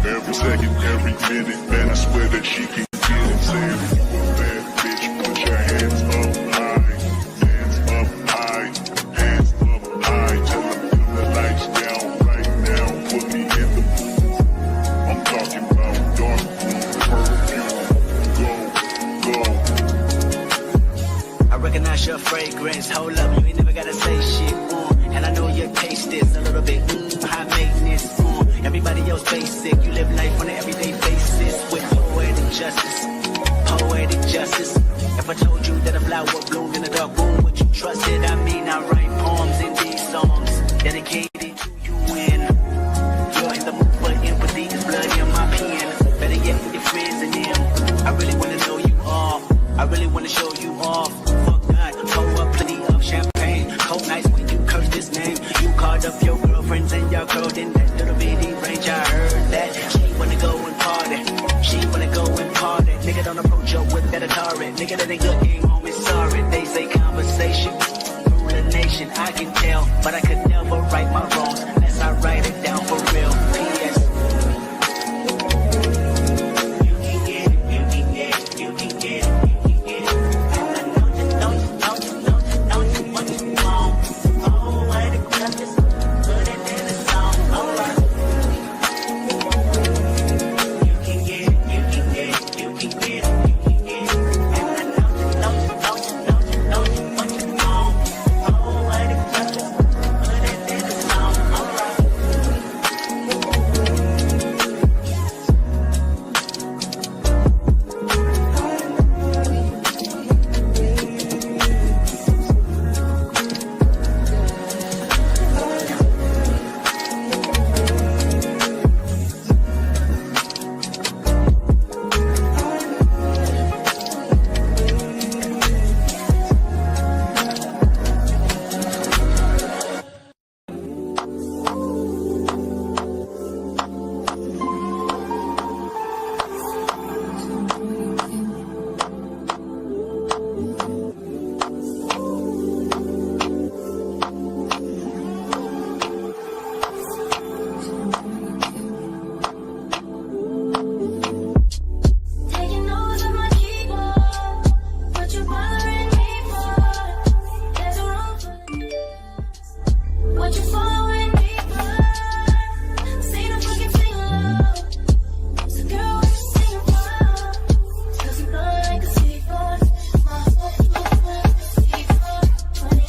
Every second, every minute, man, I swear that she can get it. Saying, you a bad bitch, put your hands up high. Hands up high, hands up high. Tell them dim the lights down right now. Put me in the mood. I'm talking about dark room perfume. Go, go. I recognize your fragrance. Hold up, you ain't never gotta say shit. And I know your taste is a little bit high maintenance. Everybody else basic. You live life on an everyday basis with poetic justice. Poetic justice. If I told you that a flower bloomed in a dark room, would you trust it? I mean, I write poems in these songs dedicated to you and you're in the mood for empathy. There's blood in my pen. Better yet, with your friends and them. I really wanna know you all. I really wanna show you off. Fuck God, pour up plenty of champagne. Cold nights when you curse this name. You called up your girlfriends and your girl in that little bitty range. I heard that she wanna go and party. She wanna go and party. Nigga, don't approach her with that Atari. Nigga, that ain't good game, homie, sorry. They say conversation rule the nation. I can tell, but I could never right my wrongs unless I write it down for real. P.S. You can get it, you can get it, you can get it, you can get it. Don't you want you want? Oh, what a justice. Put it in the song, alright. You can get it, you can get it, you can get it, you can get it. And I know you want you want. Oh, what a justice. Put it in the song, alright. Taking notes on my keyboard, what you bothering me for? There's a room for what you following me for? Say no fucking sing along. So girl, what you singing for? 'Cause you blow like a seaport. My heart, seaport. Money,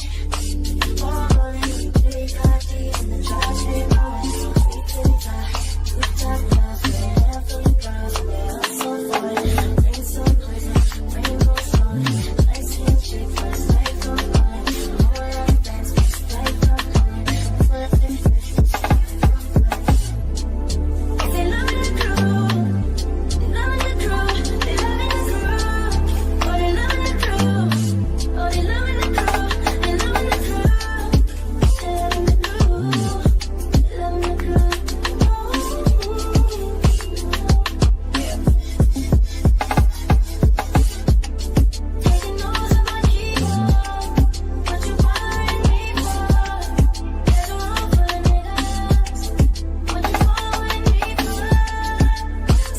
more money. They got these in the trash, they rolling. We pretty fly. We got love, yeah, fully ground. Yeah, I'm so fine. Bring some poison, rainbows on it. Nice skin chick, first night from mine. All right, dance, first night from mine. They loving the crew, they loving the crew, they loving the crew. Oh, they loving the crew, oh, they loving the crew, they loving the crew. They loving the crew, they loving the crew. Taking notes on my keyboard, what you bothering me for? There's a room full of niggas, what you following me for?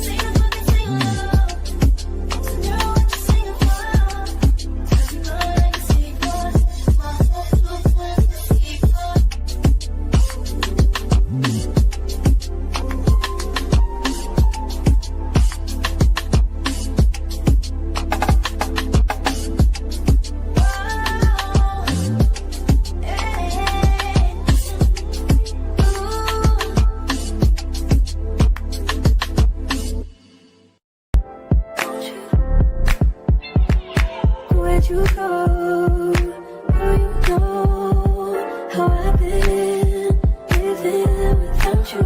Say no fucking sing along. So girl, what you singing for? 'Cause you blow like a seaport. My heart, seaport. Where'd you go? Girl, you know how I've been living without you.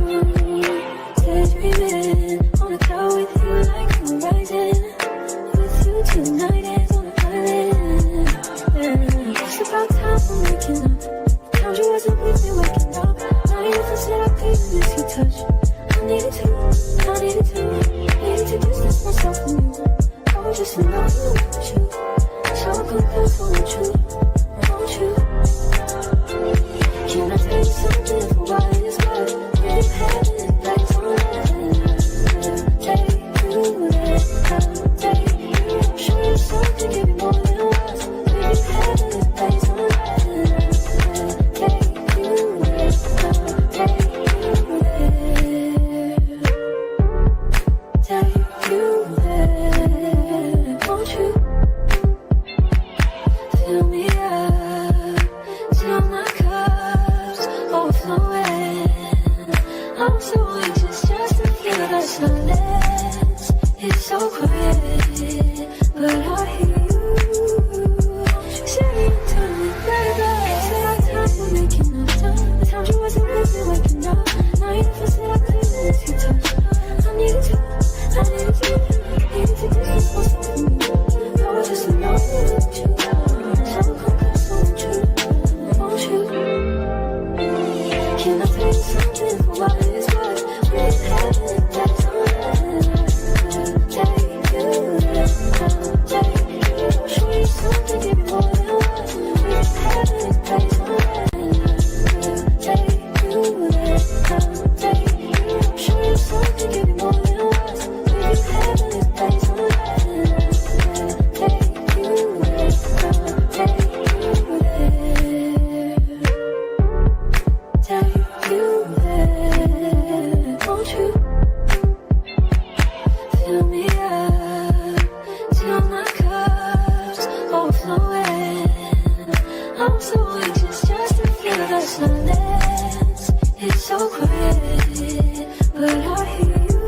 Daydreaming on a cloud with you like the horizon. With you tonight is on an island. It's about time for waking up. Found you wasn't with me waking up. Now you said I couldn't miss your touch. I needed to distance myself from you. I was just in love with you. So confess, won't you? Can I tell you something for why it's good? We've had it like so long. so anxious just to feel the silence. It's so quiet, but I hear you saying to me, baby. Say our time, we're making up time. The times you wasn't with me waking up. Now you never said I couldn't miss your touch. I needed you, I needed you. Needed to distance myself from you. I was just alone with you. So complex, won't you? Won't you? Can I tell you something for what it's worth? We had it that time. Take you there, take you. Show you something, give you more than what we had it that time. Take you there, take you. Show you something, give you more than what we had it that time. Take you there, take you there. Take you there, won't you? Fill me up till my cup's overflowing. I'm so anxious just to feel the silence. It's so quiet, but I hear you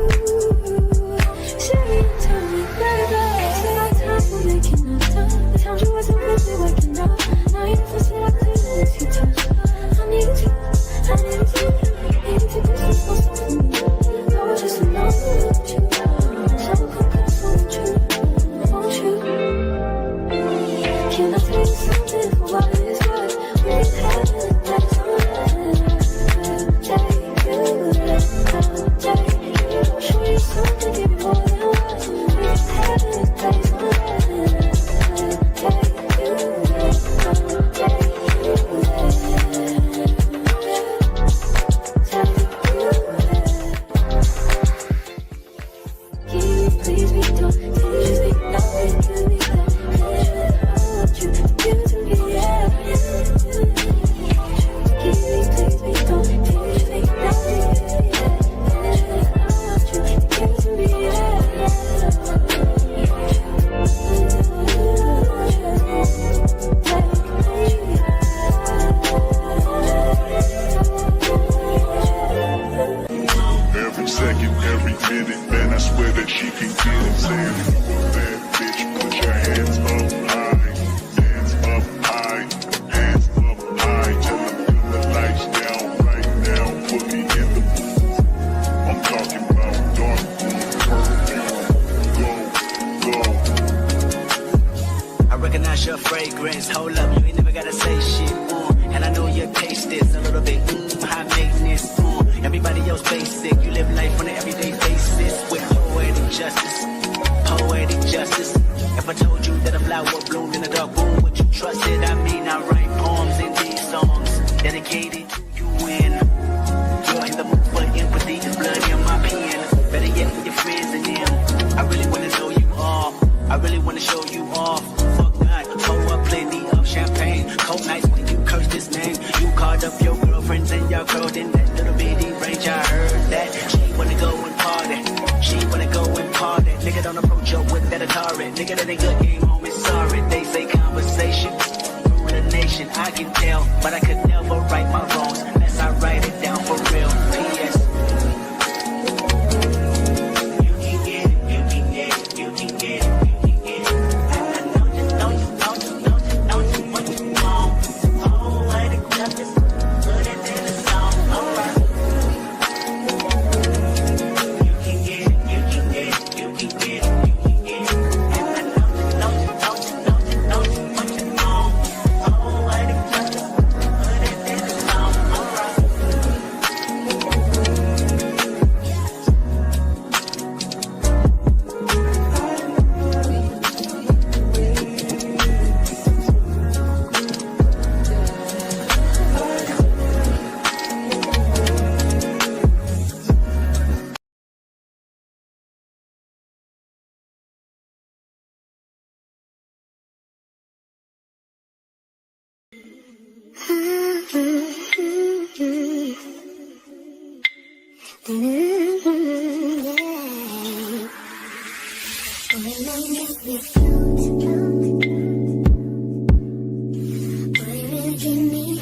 saying to me, baby. Say our time, we're making up time. The times you wasn't with me waking up. Now you never said I couldn't miss your touch. I needed you, I needed you. Needed to distance myself from you. I was just alone with you. So complex, won't you? Won't you? Can I tell you something for what it's worth? We had it that time. Take you there, take you. Show you something, give you more than what we had it that time. Take you there, take you there. Can you please be done? Can you just be nothing? Can be done? I want you to be yeah. Can you please be done? Can you just be nothing? I want you to be Every second, every minute, man, I swear that she can get it. Saying, bad bitch, put your hands up high, hands up high, hands up high. Tell them put the lights down right now, put me in the booth. I'm talking about dark room perfume. Go. I recognize your fragrance. Hold up, you ain't never gotta say shit. And I know your taste is a little bit high maintenance. Everybody else basic. You live life on an everyday basis with poetic justice. Poetic justice. If I told you that a flower bloomed in a dark room, would you trust it? I mean, I write poems in these songs dedicated to you and you're in the mood for empathy. There's blood in my pen. Better yet, with your friends and them. I really wanna know you all. I really wanna show you off. Fuck not, pour up plenty of champagne. Cold nights when you curse this name. You called up your girlfriends and your girl in that little bitty range. I heard that she wanna go and party. She wanna go and party. Nigga don't approach her with that Atari. Nigga that ain't good game home is sorry. They say conversation ruin a nation. I can tell, but I could never right my wrongs unless I write it down for real. P.S. You can get it, you can get it, you can get it. Give me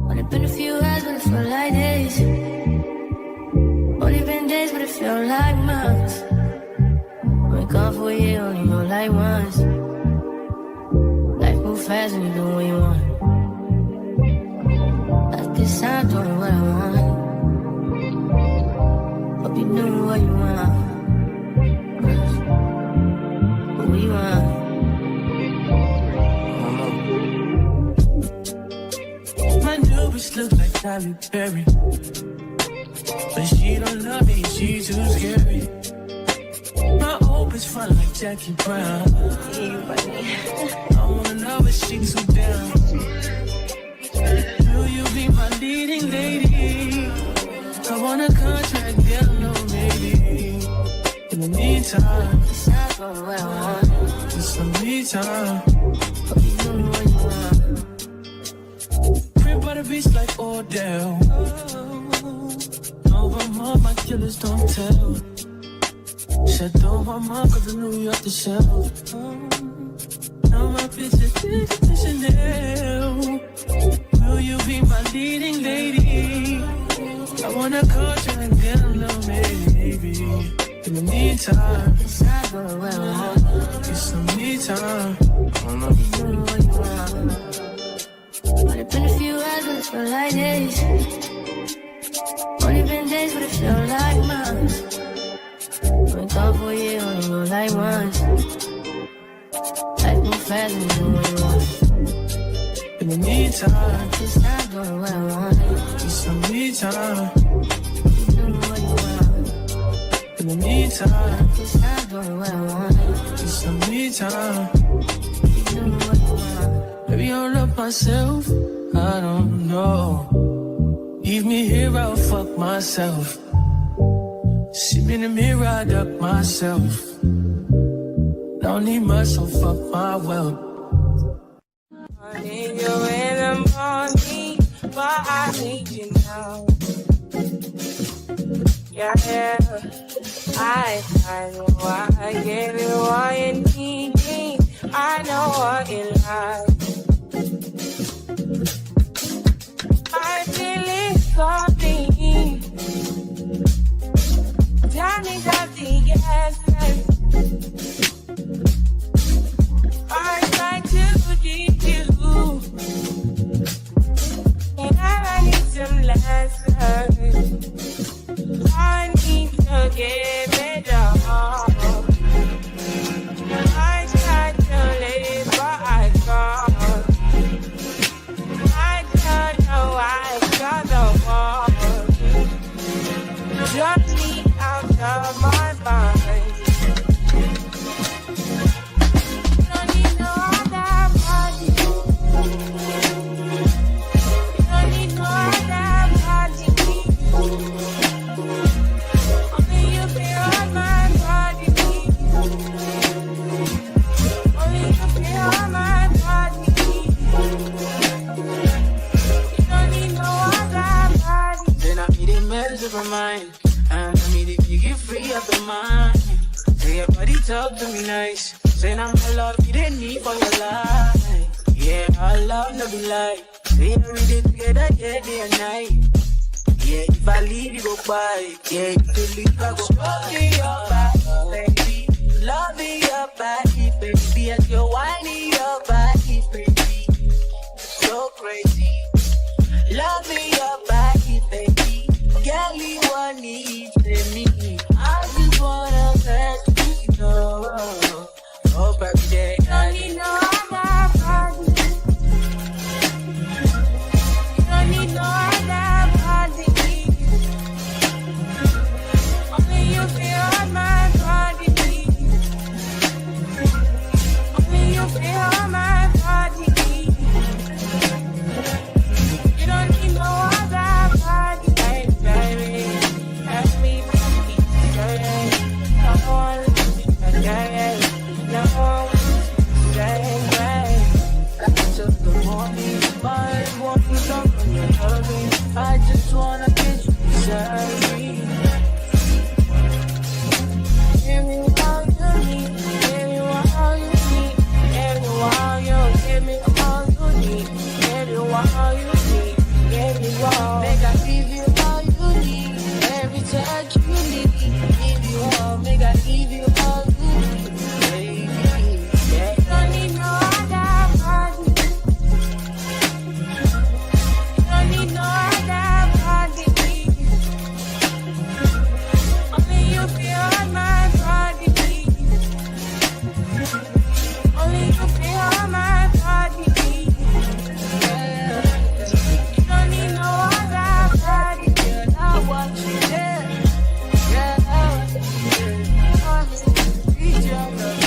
Only been a few hours, but it felt like days. Only been days, but it felt like months. Been gone for a year, only know like once. Life move fast and you do what you want. At this time, doing what I want. Hope you doing what you want. What you want? My new bitch look like Tyler Perry, but she don't love me, she too scary. My old bitch fun like Jackie Brown. I wanna know if she too down. Will you be my leading lady? I want a contract, girl, no maybe. In the meantime, It's not going where I want. just some me time. Hope you doing what you want. Crib by the beach like Odell. No, I'm on my killers, don't tell. Shadow my mom, cause I New York the shelf. Now my bitch is Chanel. Will you be my leading lady? I wanna contract and get a little maybe. In the meantime, It's not going where I want. get some me time. Hope you doing what you want. Only been a few hours, but it felt like days. Only been days, but it felt like months. Been gone for a year, only know like once. Life move fast and you do what you want. In the meantime, It's not going where I want. get some me time. You doing what you want. In the meantime, It's not going where I want. get some me time. You doing what you want. Maybe I'll love myself, I don't know. Leave me here, I'll fuck myself. See me in the mirror, I duck myself. Don't need much, so fuck my wealth. I need you in the morning, but I need you now. Yeah, yeah. I know I give you all you need. I know what you like. I feel it coming. Tell me that the answer. I try to reach you, and I need some lessons. I need to give it up. I try to live, but I can't. I don't know why I got the one. Drop me out of my mind. Don't need no other body. Don't need no other body. Only you feel on my body. Only you feel on my body. You don't need no other body. Then I need a mess of my mind. And I need if you get free up your mind. Say your body talk to me nice. Saying I'm my love you didn't need for your life. Yeah, our love no be like. Say every day together, yeah, day and night. Yeah, if I leave you go by. Yeah, if you leave I go. Love me your body, baby. Love me your body, baby. As you're whining your body, baby. So crazy. Love me your body, baby. Girl, you want need me. I just wanna let you know. Oh, baby, day. Don't need no other body. Don't need no other body. Only you feel on my body. Only you feel on my body. You don't need no other body, baby. Help me, baby. No one, baby. No one, baby. Till the morning, my walking up on your loving. I just wanna get you beside me. Give me all you need. Give me all you need. Give me all you. Give me all you need. Give me all you need. Give me all. Make I give you all you need. Every touch you need. Give you all, make I give you all you need. Baby, yeah. Don't need no other body. Don't need no other body. Only you feel on my body. Only you feel on my body. You don't need no other body. I want you there. Yeah, I want you there. Reach your love,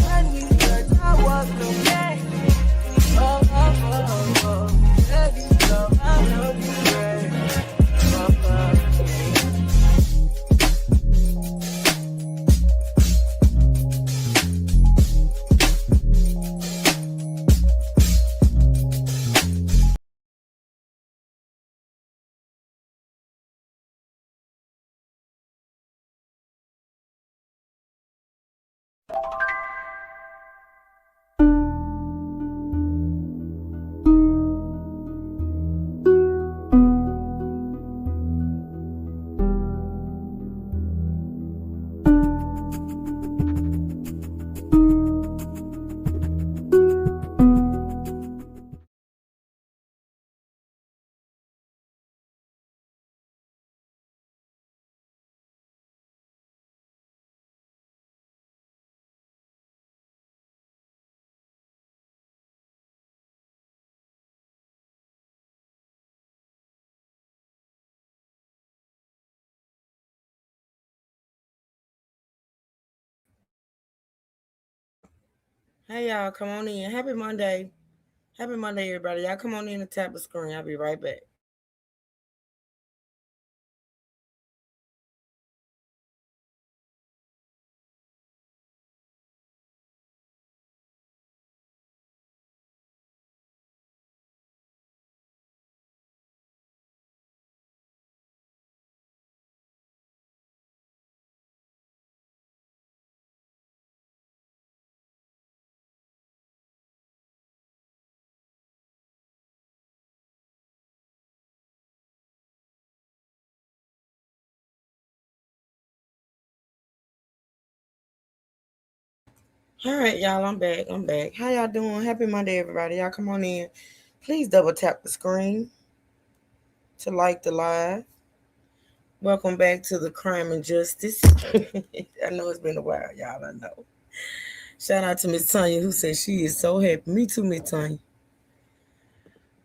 when we touch, I walk away. Baby, love, I love you, babe. Hey y'all, come on in. Happy Monday. Happy Monday, everybody. Y'all come on in and tap the screen. I'll be right back. All right, y'all. I'm back. I'm back. How y'all doing? Happy Monday, everybody. Y'all come on in. Please double tap the screen to like the live. Welcome back to the Crime and Justice. I know it's been a while, y'all. I know. Shout out to Miss Tanya who said she is so happy. Me too, Miss Tanya.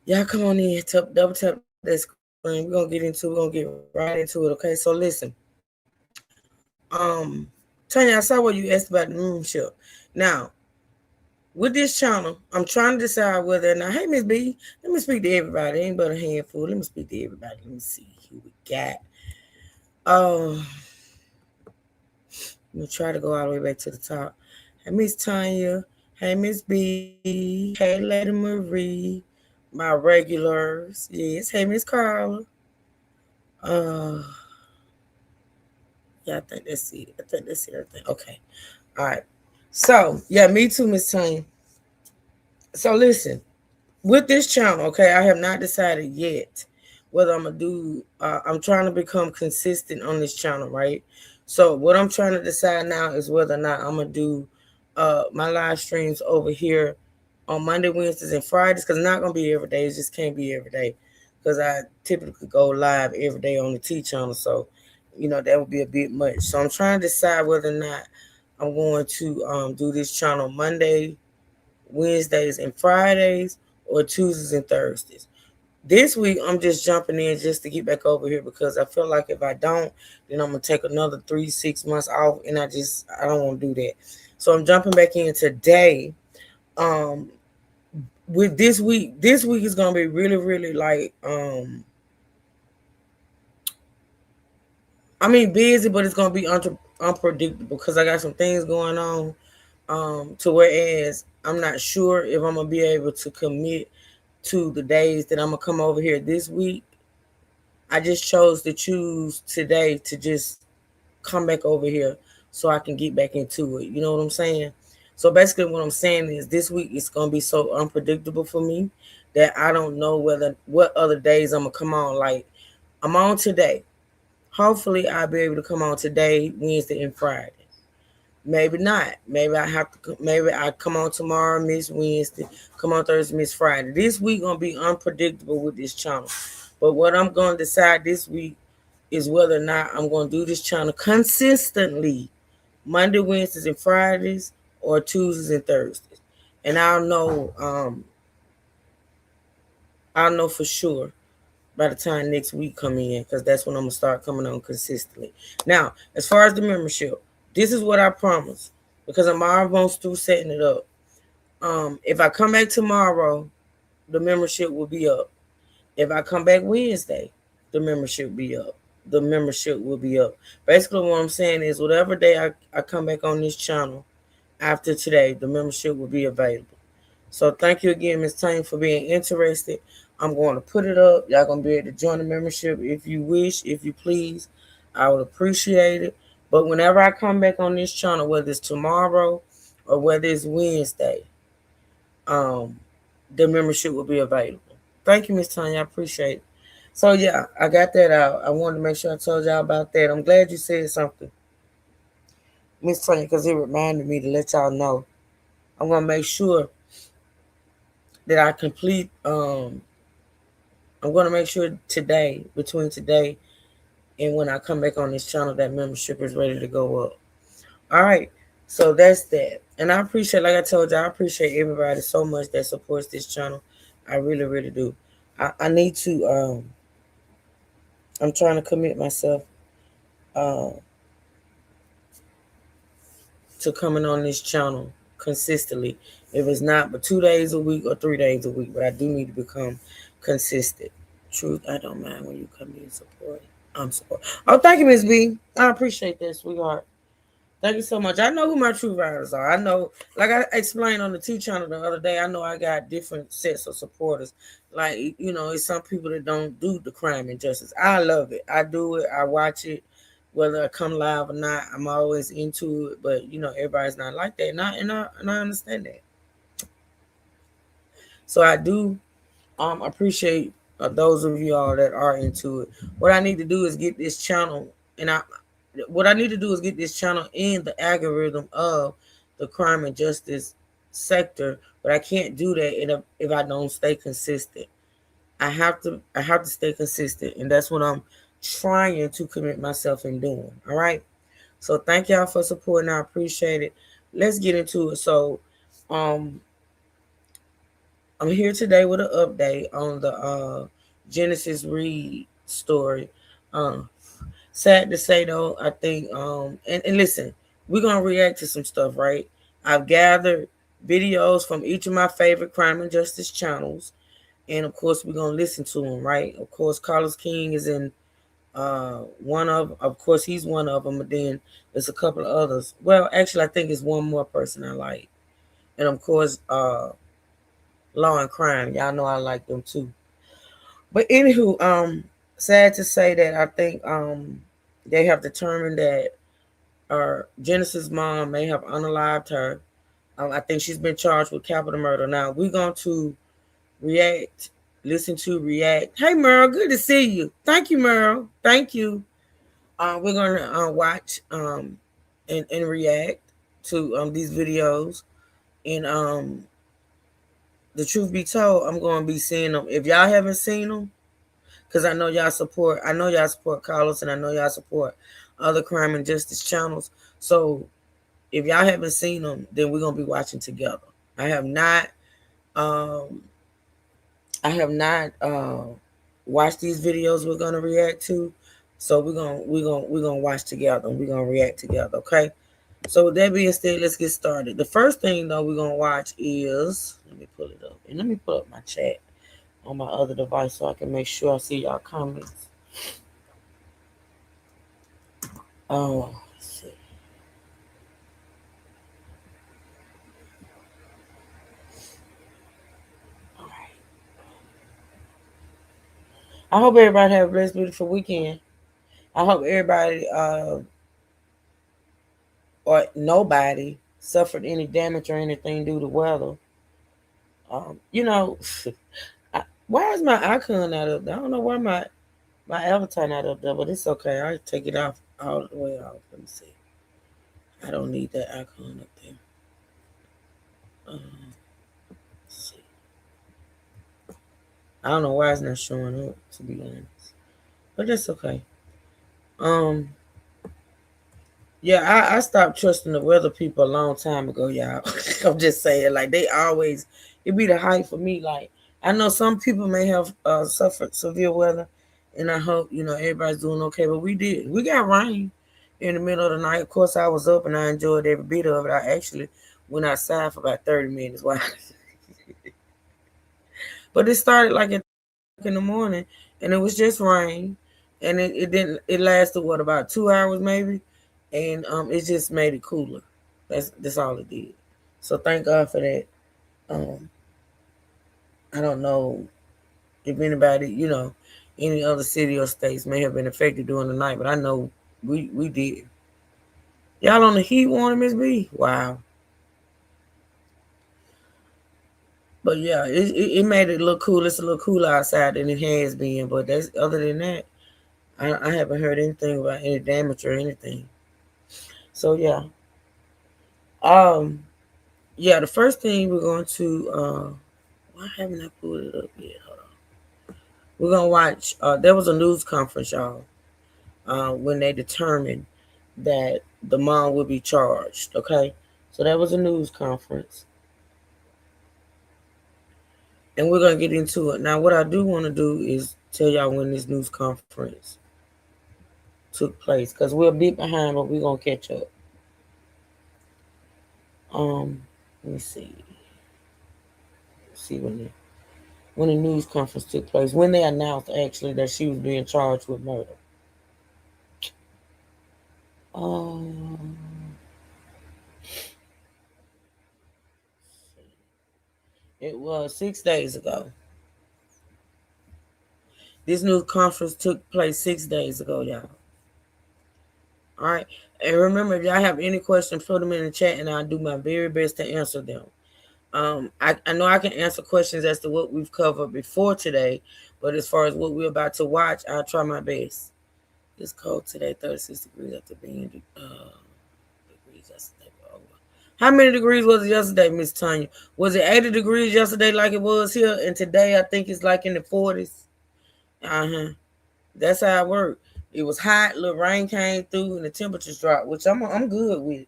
Y'all come on in, double tap that screen. We're gonna get into it. We're gonna get right into it. Okay, so listen. Tanya, I saw what you asked about the membership. Now, with this channel, I'm trying to decide whether or not, hey Miss B, let me speak to everybody. Ain't but a handful. Let me speak to everybody. Let me see who we got. I'm gonna try to go all the way back to the top. Hey Miss Tanya. Hey Miss B. Hey Lady Marie. My regulars. Yes. Hey Miss Carla. Uh yeah, I think that's it. I think that's everything. Okay. All right. So yeah, me too, Miss Tanya. So listen, with this channel, okay, I have not decided yet whether I'm gonna do. I'm trying to become consistent on this channel, right? So what I'm trying to decide now is whether or not I'm gonna do my live streams over here on Monday, Wednesdays, and Fridays. Because it's not gonna be every day. It just can't be every day. Because I typically go live every day on the T channel, so that would be a bit much. So I'm trying to decide whether or not I'm going to do this channel Monday, Wednesdays, and Fridays, or Tuesdays and Thursdays. This week, I'm just jumping in just to get back over here because I feel like if I don't, then I'm gonna take another 3-6 months off, and I don't want to do that. So I'm jumping back in today. Um, with this week is gonna be really, really like busy, but it's gonna be unpredictable because I got some things going on. To whereas I'm not sure if I'm gonna be able to commit to the days that I'm gonna come over here this week. I just chose to choose today to just come back over here so I can get back into it. You know what I'm saying? So basically, what I'm saying is this week is gonna be so unpredictable for me that I don't know what other days I'm gonna come on. Like I'm on today. Hopefully, I'll be able to come on today, Wednesday, and Friday. Maybe not. Maybe I have to. Maybe I come on tomorrow, Miss Wednesday. Come on Thursday, Miss Friday. This week gonna be unpredictable with this channel. But what I'm gonna decide this week is whether or not I'm gonna do this channel consistently, Monday, Wednesdays, and Fridays, or Tuesdays and Thursdays. And I'll know for sure by the time next week come in, because that's when I'm gonna start coming on consistently. Now, as far as the membership, this is what I promise because I'm almost through setting it up. If I come back tomorrow, the membership will be up. If I come back Wednesday, the membership will be up. The membership will be up. Basically, what I'm saying is whatever day I come back on this channel after today, the membership will be available. So thank you again, Ms. Tanya, for being interested. I'm going to put it up. Y'all going to be able to join the membership if you wish, if you please. I would appreciate it. But whenever I come back on this channel, whether it's tomorrow or whether it's Wednesday, um, the membership will be available. Thank you, Ms. Tanya. I appreciate it. So, yeah, I got that out. I wanted to make sure I told y'all about that. I'm glad you said something, Ms. Tanya, because it reminded me to let y'all know. I'm going to make sure that I complete I'm going to make sure today, between today and when I come back on this channel, that membership is ready to go up. All right. So that's that. And I appreciate, like I told you, I appreciate everybody so much that supports this channel. I really, really do. I need to, I'm trying to commit myself uh, to coming on this channel consistently If it's not but 2 days a week or 3 days a week, but I do need to become consistent. Truth, I don't mind when you come in and support. I'm support. Oh, thank you, Miss B. I appreciate that, sweetheart. Thank you so much. I know who my true riders are. I know, like I explained on the T channel the other day, I know I got different sets of supporters. Like, it's some people that don't do the crime and justice. I love it. I do it. I watch it. Whether I come live or not, I'm always into it. But everybody's not like that. And I understand that. So I do appreciate those of y'all that are into it. What I need to do is get this channel, and what I need to do is get this channel in the algorithm of the crime and justice sector. But I can't do that if I don't stay consistent. I have to stay consistent, and that's what I'm trying to commit myself in doing. All right. So thank y'all for supporting. I appreciate it. Let's get into it. So, um, I'm here today with an update on the Genesis Reed story. Um, Sad to say though, I think and listen, we're gonna react to some stuff, right? I've gathered videos from each of my favorite crime and justice channels, and of course we're gonna listen to them, right? Of course, Carlos King is in one of course he's one of them, but then there's a couple of others. Well, actually, I think it's one more person I like, and of course, Law and Crime. Y'all know I like them too. But anywho, sad to say that I think they have determined that Genesis' mom may have unalived her. I think she's been charged with capital murder. Now we're going to react, listen to react. Hey Merle, good to see you. Thank you, Merle. Thank you. We're gonna watch and react to these videos. And the truth be told, I'm gonna be seeing them. If y'all haven't seen them, because I know y'all support Carlos, and I know y'all support other crime and justice channels. So if y'all haven't seen them, then we're gonna be watching together. I have not um watched these videos we're gonna react to. So we're gonna watch together, and we're gonna react together, okay? So with that being said, let's get started. The first thing though we're gonna watch is, let me pull it up, and let me pull up my chat on my other device so I can make sure I see y'all comments. Oh, let's see. All right. I hope everybody have a blessed, beautiful weekend. I hope everybody or nobody suffered any damage or anything due to weather. Um, you know, why is my icon not up there? I don't know why my avatar not up there, but it's okay. I take it off all the way off. Let me see. I don't need that icon up there. Let's see. I don't know why it's not showing up, to be honest, but that's okay. Um, yeah, I stopped trusting the weather people a long time ago, y'all. I'm just saying, like they always, it be the hype for me. Like I know some people may have suffered severe weather, and I hope everybody's doing okay. But we got rain in the middle of the night. Of course, I was up and I enjoyed every bit of it. I actually went outside for about 30 minutes. Wow. But it started like at in the morning, and it was just rain, and it didn't. It lasted what, about 2 hours maybe, and it just made it cooler. That's all it did. So thank God for that. Um, I don't know if anybody, any other city or states may have been affected during the night, but I know we did. Y'all on the heat warning, Miss B? Wow. But yeah, it made it look cool. It's a little cooler outside than it has been. But that's other than that, I haven't heard anything about any damage or anything. So yeah. Um yeah, the first thing we're going to why haven't I pulled it up yet? Hold on. We're gonna watch there was a news conference, y'all, when they determined that the mom would be charged. Okay. So that was a news conference. And we're gonna get into it. Now what I do want to do is tell y'all when this news conference took place, because we're a bit behind, but we're gonna catch up. Um, let me see. see when the news conference took place, when they announced actually that she was being charged with murder. Um, it was 6 days ago. This news conference took place 6 days ago, y'all. All right. And remember, if y'all have any questions, put them in the chat and I'll do my very best to answer them. I know I can answer questions as to what we've covered before today, but as far as what we're about to watch, I'll try my best. It's cold today, 36 degrees after being degrees yesterday. How many degrees was it yesterday, Miss Tanya? Was it 80 degrees yesterday like it was here? And today I think it's like in the 40s. Uh-huh. That's how it worked. It was hot, little rain came through, and the temperatures dropped, which I'm good with.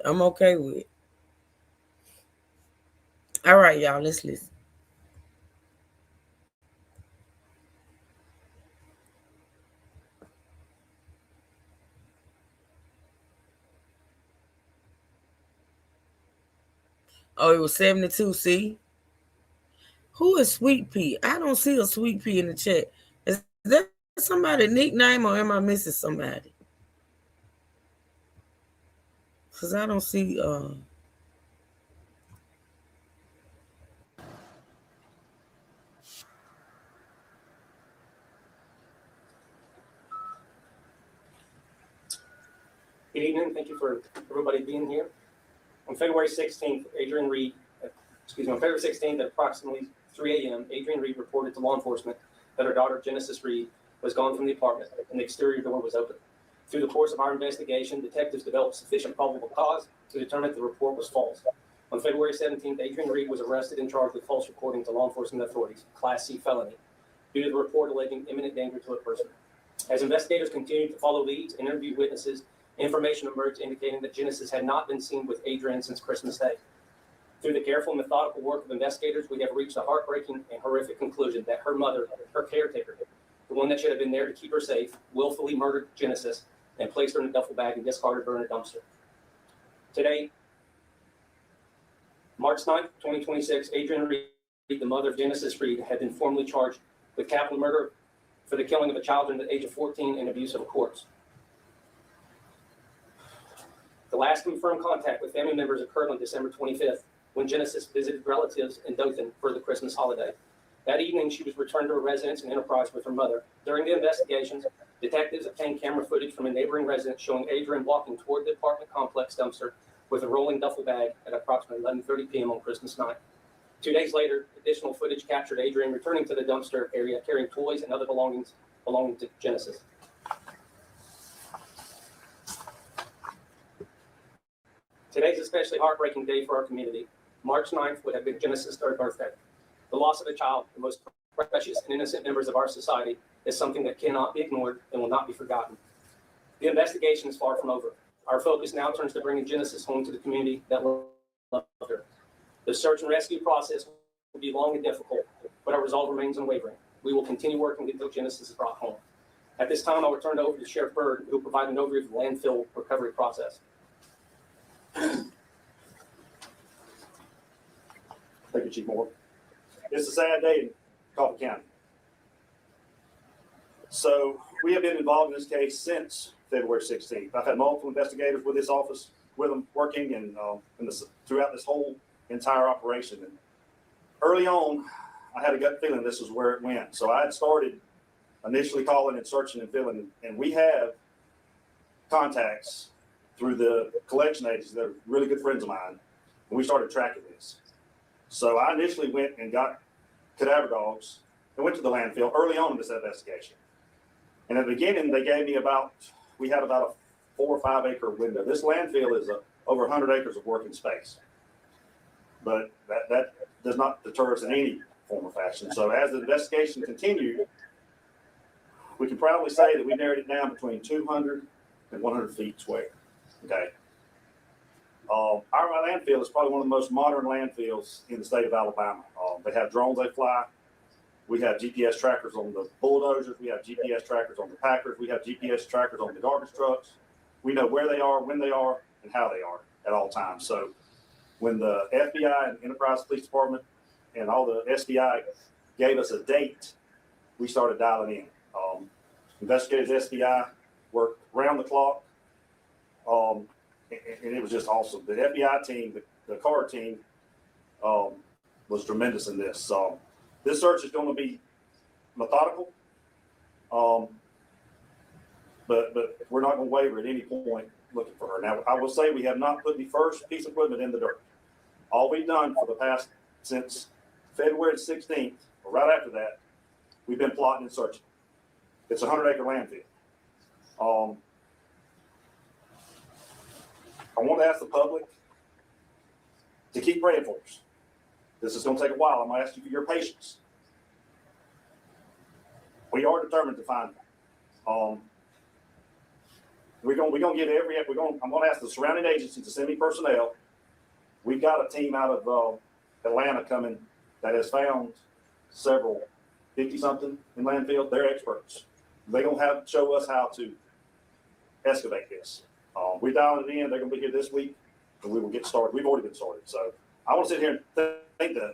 I'm okay with. All right, y'all, let's listen. Oh, it was 72. See? Who is Sweet Pea? I don't see a Sweet Pea in the chat. Is that somebody's nickname or am I missing somebody? Because I don't see Good evening. Thank you for everybody being here. On February 16th, on February 16th at approximately 3 a.m., Adrienne Reed reported to law enforcement that her daughter, Genesis Reed, was gone from the apartment and the exterior door was open. Through the course of our investigation, detectives developed sufficient probable cause to determine that the report was false. On February 17th, Adrienne Reed was arrested and charged with false reporting to law enforcement authorities, Class C felony, due to the report alleging imminent danger to a person. As investigators continued to follow leads and interview witnesses, information emerged indicating that Genesis had not been seen with Adrienne since Christmas Day. Through the careful and methodical work of investigators, we have reached a heartbreaking and horrific conclusion that her mother, her caretaker, the one that should have been there to keep her safe, willfully murdered Genesis and placed her in a duffel bag and discarded her in a dumpster. Today, March 9th, 2026, Adrienne Reed, the mother of Genesis Reed, had been formally charged with capital murder for the killing of a child under the age of 14 and abuse of a corpse. The last confirmed contact with family members occurred on December 25th, when Genesis visited relatives in Dothan for the Christmas holiday. That evening, she was returned to her residence in Enterprise with her mother. During the investigations, detectives obtained camera footage from a neighboring residence showing Adrienne walking toward the apartment complex dumpster with a rolling duffel bag at approximately 11:30 p.m. on Christmas night. 2 days later, additional footage captured Adrienne returning to the dumpster area carrying toys and other belonging to Genesis. Today's especially heartbreaking day for our community. March 9th would have been Genesis' third birthday. The loss of a child, the most precious and innocent members of our society, is something that cannot be ignored and will not be forgotten. The investigation is far from over. Our focus now turns to bringing Genesis home to the community that loved her. The search and rescue process will be long and difficult, but our resolve remains unwavering. We will continue working until Genesis is brought home. At this time, I'll turn it over to Sheriff Byrd, who will provide an overview of the landfill recovery process. Thank you, Chief Moore. It's a sad day in Coffee County. So we have been involved in this case since February 16th. I've had multiple investigators with this office, with them working and throughout this whole entire operation. And early on, I had a gut feeling this is where it went. So I had started initially calling and searching and filling, and we have contacts through the collection agencies that are really good friends of mine, and we started tracking this. So I initially went and got cadaver dogs and went to the landfill early on in this investigation. And at the beginning, they gave me we had about a 4 or 5 acre window. This landfill is over 100 acres of working space. But that does not deter us in any form or fashion. So as the investigation continued, we can proudly say that we narrowed it down between 200 and 100 feet square. Okay. Our landfill is probably one of the most modern landfills in the state of Alabama. They have drones they fly. We have GPS trackers on the bulldozers. We have GPS trackers on the packers. We have GPS trackers on the garbage trucks. We know where they are, when they are, and how they are at all times. So when the FBI and Enterprise Police Department and all the SBI gave us a date, we started dialing in. Investigators SBI worked round the clock, and it was just awesome. The FBI team, the car team, was tremendous in this. This search is going to be methodical, but we're not going to waver at any point looking for her. Now, I will say we have not put the first piece of equipment in the dirt. All we've done for the past, since February 16th, or right after that, we've been plotting and searching. It's a 100-acre landfill. I want to ask the public to keep praying for us. This is going to take a while. I'm going to ask you for your patience. We are determined to find them. I'm going to ask the surrounding agencies to send me personnel. We've got a team out of Atlanta coming that has found several 50-something in landfill. They're experts. They're going to show us how to excavate this. We're dialing it in. They're going to be here this week, and we will get started. We've already been started. So I want to sit here and thank the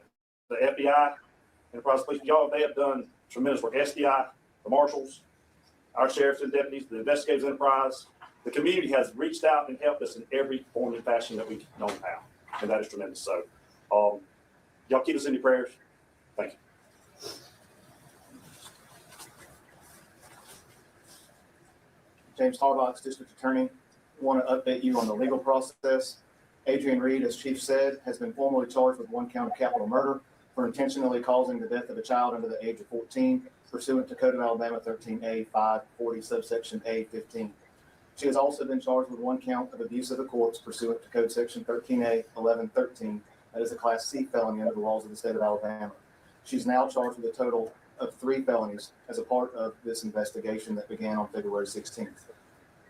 FBI and the prosecution. Y'all, they have done tremendous work. SDI, the marshals, our sheriffs and deputies, the investigators enterprise. The community has reached out and helped us in every form and fashion that we know how, and that is tremendous. So y'all keep us in your prayers. Thank you. James Tarbox, District Attorney. Want to update you on the legal process. Adrian Reed, as Chief said, has been formally charged with 1 count of capital murder for intentionally causing the death of a child under the age of 14, pursuant to Code of Alabama 13A 540 subsection A 15. She has also been charged with 1 count of abuse of the courts pursuant to Code Section 13A 1113. That is a Class C felony under the laws of the state of Alabama. She's now charged with a total of 3 felonies as a part of this investigation that began on February 16th.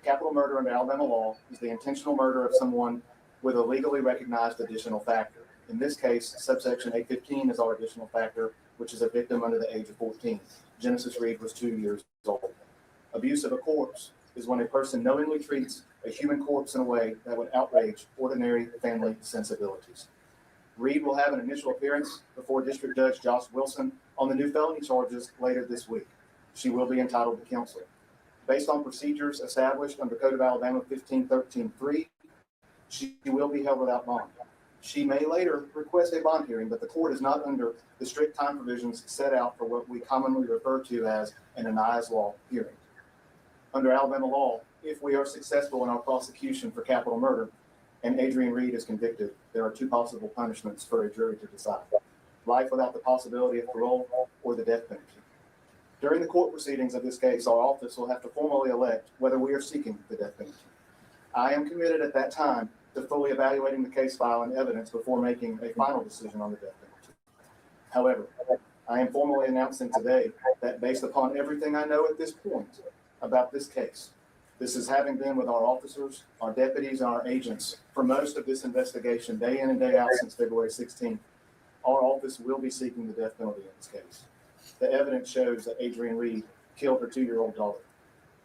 Capital murder under Alabama law is the intentional murder of someone with a legally recognized additional factor. In this case, subsection A15 is our additional factor, which is a victim under the age of 14. Genesis Reed was 2 years old. Abuse of a corpse is when a person knowingly treats a human corpse in a way that would outrage ordinary family sensibilities. Reed will have an initial appearance before District Judge Josh Wilson on the new felony charges later this week. She will be entitled to counsel. Based on procedures established under Code of Alabama 1513.3, she will be held without bond. She may later request a bond hearing, but the court is not under the strict time provisions set out for what we commonly refer to as an Anais law hearing. Under Alabama law, if we are successful in our prosecution for capital murder and Adrian Reed is convicted, there are 2 possible punishments for a jury to decide: life without the possibility of parole or the death penalty. During the court proceedings of this case, our office will have to formally elect whether we are seeking the death penalty. I am committed at that time to fully evaluating the case file and evidence before making a final decision on the death penalty. However, I am formally announcing today that based upon everything I know at this point about this case, this is having been with our officers, our deputies, and our agents for most of this investigation, day in and day out since February 16th, our office will be seeking the death penalty in this case. The evidence shows that Adrian Reed killed her 2-year-old daughter.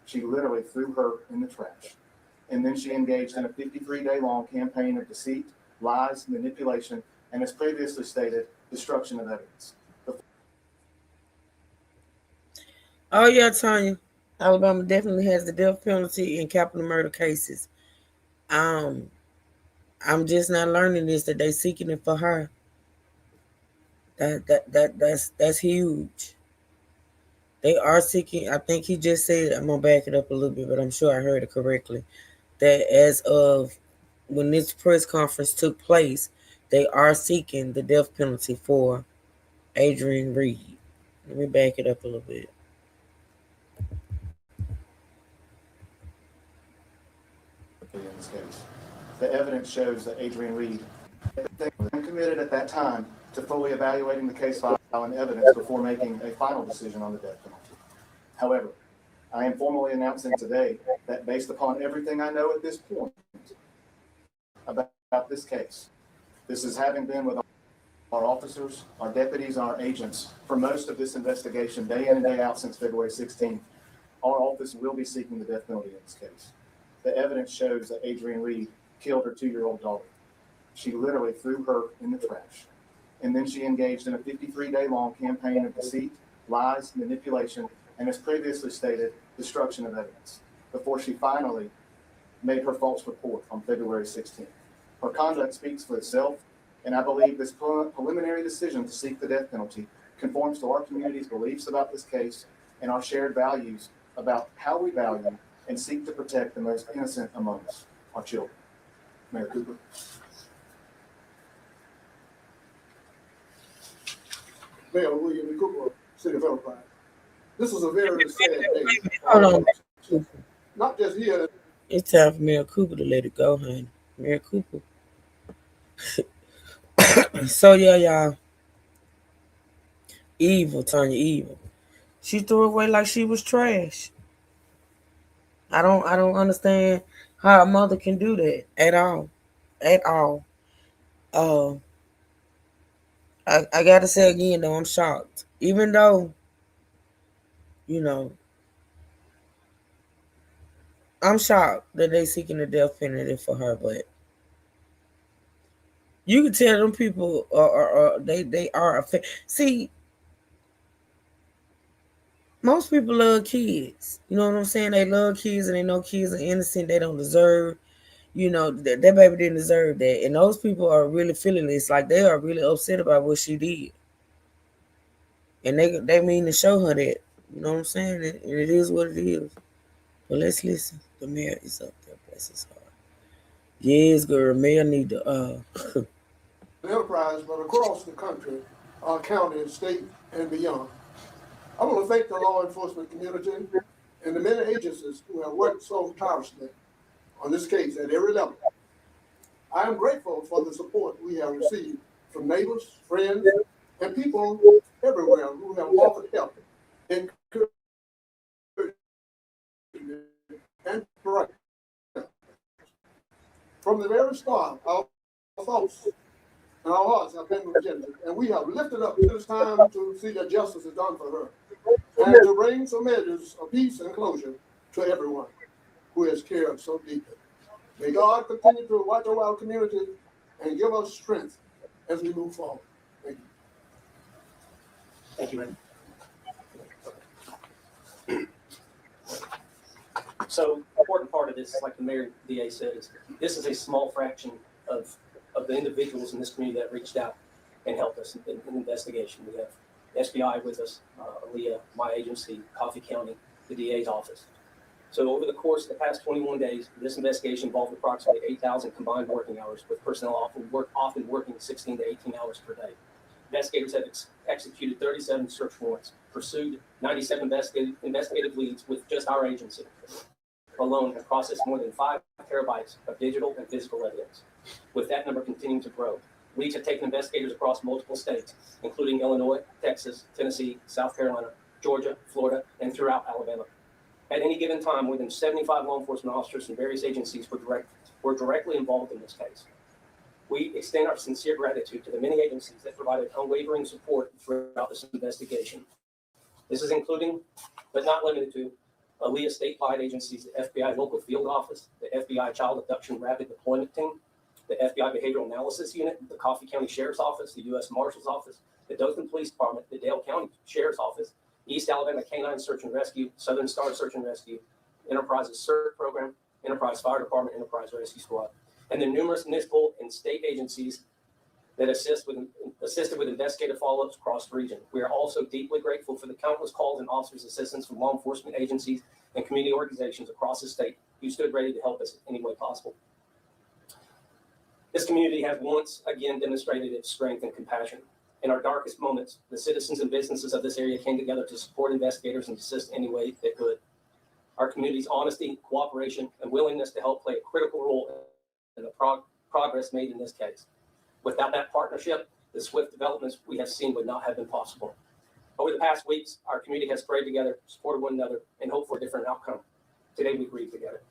She literally threw her in the trash. And then she engaged in a 53-day-long campaign of deceit, lies, manipulation, and as previously stated, destruction of evidence. Oh yeah, Tanya. Alabama definitely has the death penalty in capital murder cases. I'm just not learning this, that they seeking it for her. That's huge. They are seeking, I think he just said, I'm gonna back it up a little bit, but I'm sure I heard it correctly, that as of when this press conference took place, they are seeking the death penalty for Adrian Reed. Let me back it up a little bit. In this case, the evidence shows that Adrian Reed was committed at that time to fully evaluating the case file and evidence before making a final decision on the death penalty. However, I am formally announcing today that based upon everything I know at this point about this case, this is having been with our officers, our deputies, and our agents for most of this investigation, day in and day out since February 16th, our office will be seeking the death penalty in this case. The evidence shows that Adrian Reed killed her 2-year-old daughter. She literally threw her in the trash. and then she engaged in a 53-day-long campaign of deceit, lies, manipulation, and, as previously stated, destruction of evidence, before she finally made her false report on February 16th. Her conduct speaks for itself, and I believe this preliminary decision to seek the death penalty conforms to our community's beliefs about this case and our shared values about how we value and seek to protect the most innocent among us, our children. Mayor Cooper. Mayor William E. Cooper, City of Enterprise. This is a very sad day. Hold on. Not just here. It's time for Mayor Cooper to let it go, honey. Mayor Cooper. So yeah, y'all. Evil, Tanya, evil. She threw it away like she was trash. I don't understand how a mother can do that at all. At all. I gotta say again though, I'm shocked. Even though, you know, I'm shocked that they seeking the death penalty for her, but you can tell them people they are see, most people love kids. You know what I'm saying? They love kids and they know kids are innocent. They don't deserve, that baby didn't deserve that. And those people are really feeling this. Like they are really upset about what she did. And they mean to show her that. You know what I'm saying? And it is what it is. But let's listen. The mayor is up there. Bless his heart. Yes, girl. Mayor need to Enterprise, but across the country, our county and state and beyond. I want to thank the law enforcement community and the many agencies who have worked so tirelessly on this case at every level. I am grateful for the support we have received from neighbors, friends, and people everywhere who have offered help, encouragement, and correction. From the very start, our thoughts and our hearts have been with Jennifer, and we have lifted up this time to see that justice is done for her, and to bring some measures of peace and closure to everyone who has cared so deeply. May God continue to watch over our community and give us strength as we move forward. Thank you. Thank you, Ray. So, important part of this, like the mayor DA said, is this is a small fraction of the individuals in this community that reached out and helped us in the investigation. We have SBI with us, Aaliyah, my agency, Coffee County, the DA's office. So over the course of the past 21 days, this investigation involved approximately 8,000 combined working hours, with personnel often working 16 to 18 hours per day. Investigators have executed 37 search warrants, pursued 97 investigative leads with just our agency alone, and processed more than 5 terabytes of digital and physical evidence, with that number continuing to grow. Leads have taken investigators across multiple states, including Illinois, Texas, Tennessee, South Carolina, Georgia, Florida, and throughout Alabama. At any given time, more than 75 law enforcement officers from various agencies were directly involved in this case. We extend our sincere gratitude to the many agencies that provided unwavering support throughout this investigation. This is including, but not limited to, Aaliyah statewide agencies, the FBI Local Field Office, the FBI Child Abduction Rapid Deployment Team, the FBI Behavioral Analysis Unit, the Coffee County Sheriff's Office, the U.S. Marshal's Office, the Dothan Police Department, the Dale County Sheriff's Office, East Alabama Canine Search and Rescue, Southern Star Search and Rescue, Enterprise's CERT program, Enterprise Fire Department, Enterprise Rescue Squad, and the numerous municipal and state agencies that assisted with investigative follow-ups across the region. We are also deeply grateful for the countless calls and officers' assistance from law enforcement agencies and community organizations across the state who stood ready to help us in any way possible. This community has once again demonstrated its strength and compassion. In our darkest moments, the citizens and businesses of this area came together to support investigators and assist any way they could. Our community's honesty, cooperation, and willingness to help play a critical role in the progress made in this case. Without that partnership, the swift developments we have seen would not have been possible. Over the past weeks, our community has prayed together, supported one another, and hoped for a different outcome. Today, we grieve together.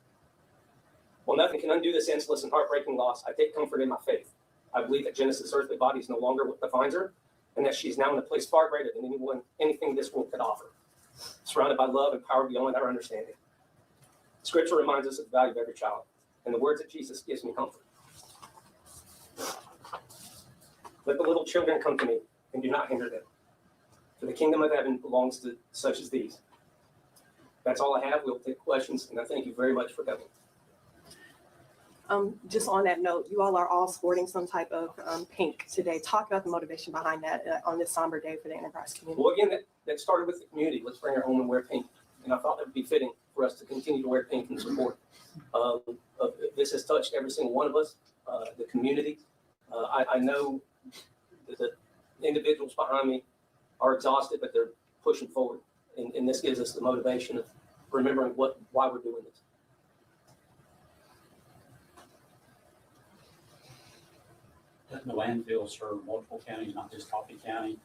While nothing can undo this senseless and heartbreaking loss, I take comfort in my faith. I believe that Genesis' earthly body is no longer what defines her, and that she is now in a place far greater than anything this world could offer, surrounded by love and power beyond our understanding. Scripture reminds us of the value of every child, and the words of Jesus gives me comfort. Let the little children come to me, and do not hinder them. For the kingdom of heaven belongs to such as these. That's all I have. We'll take questions, and I thank you very much for coming. Just on that note, you all are all sporting some type of pink today. Talk about the motivation behind that on this somber day for the enterprise community. Well, again, that started with the community. Let's bring her home and wear pink. And I thought it would be fitting for us to continue to wear pink in support. This has touched every single one of us, the community. I know that the individuals behind me are exhausted, but they're pushing forward. And this gives us the motivation of remembering why we're doing this. Doesn't the landfill serve multiple counties, not just Coffee County?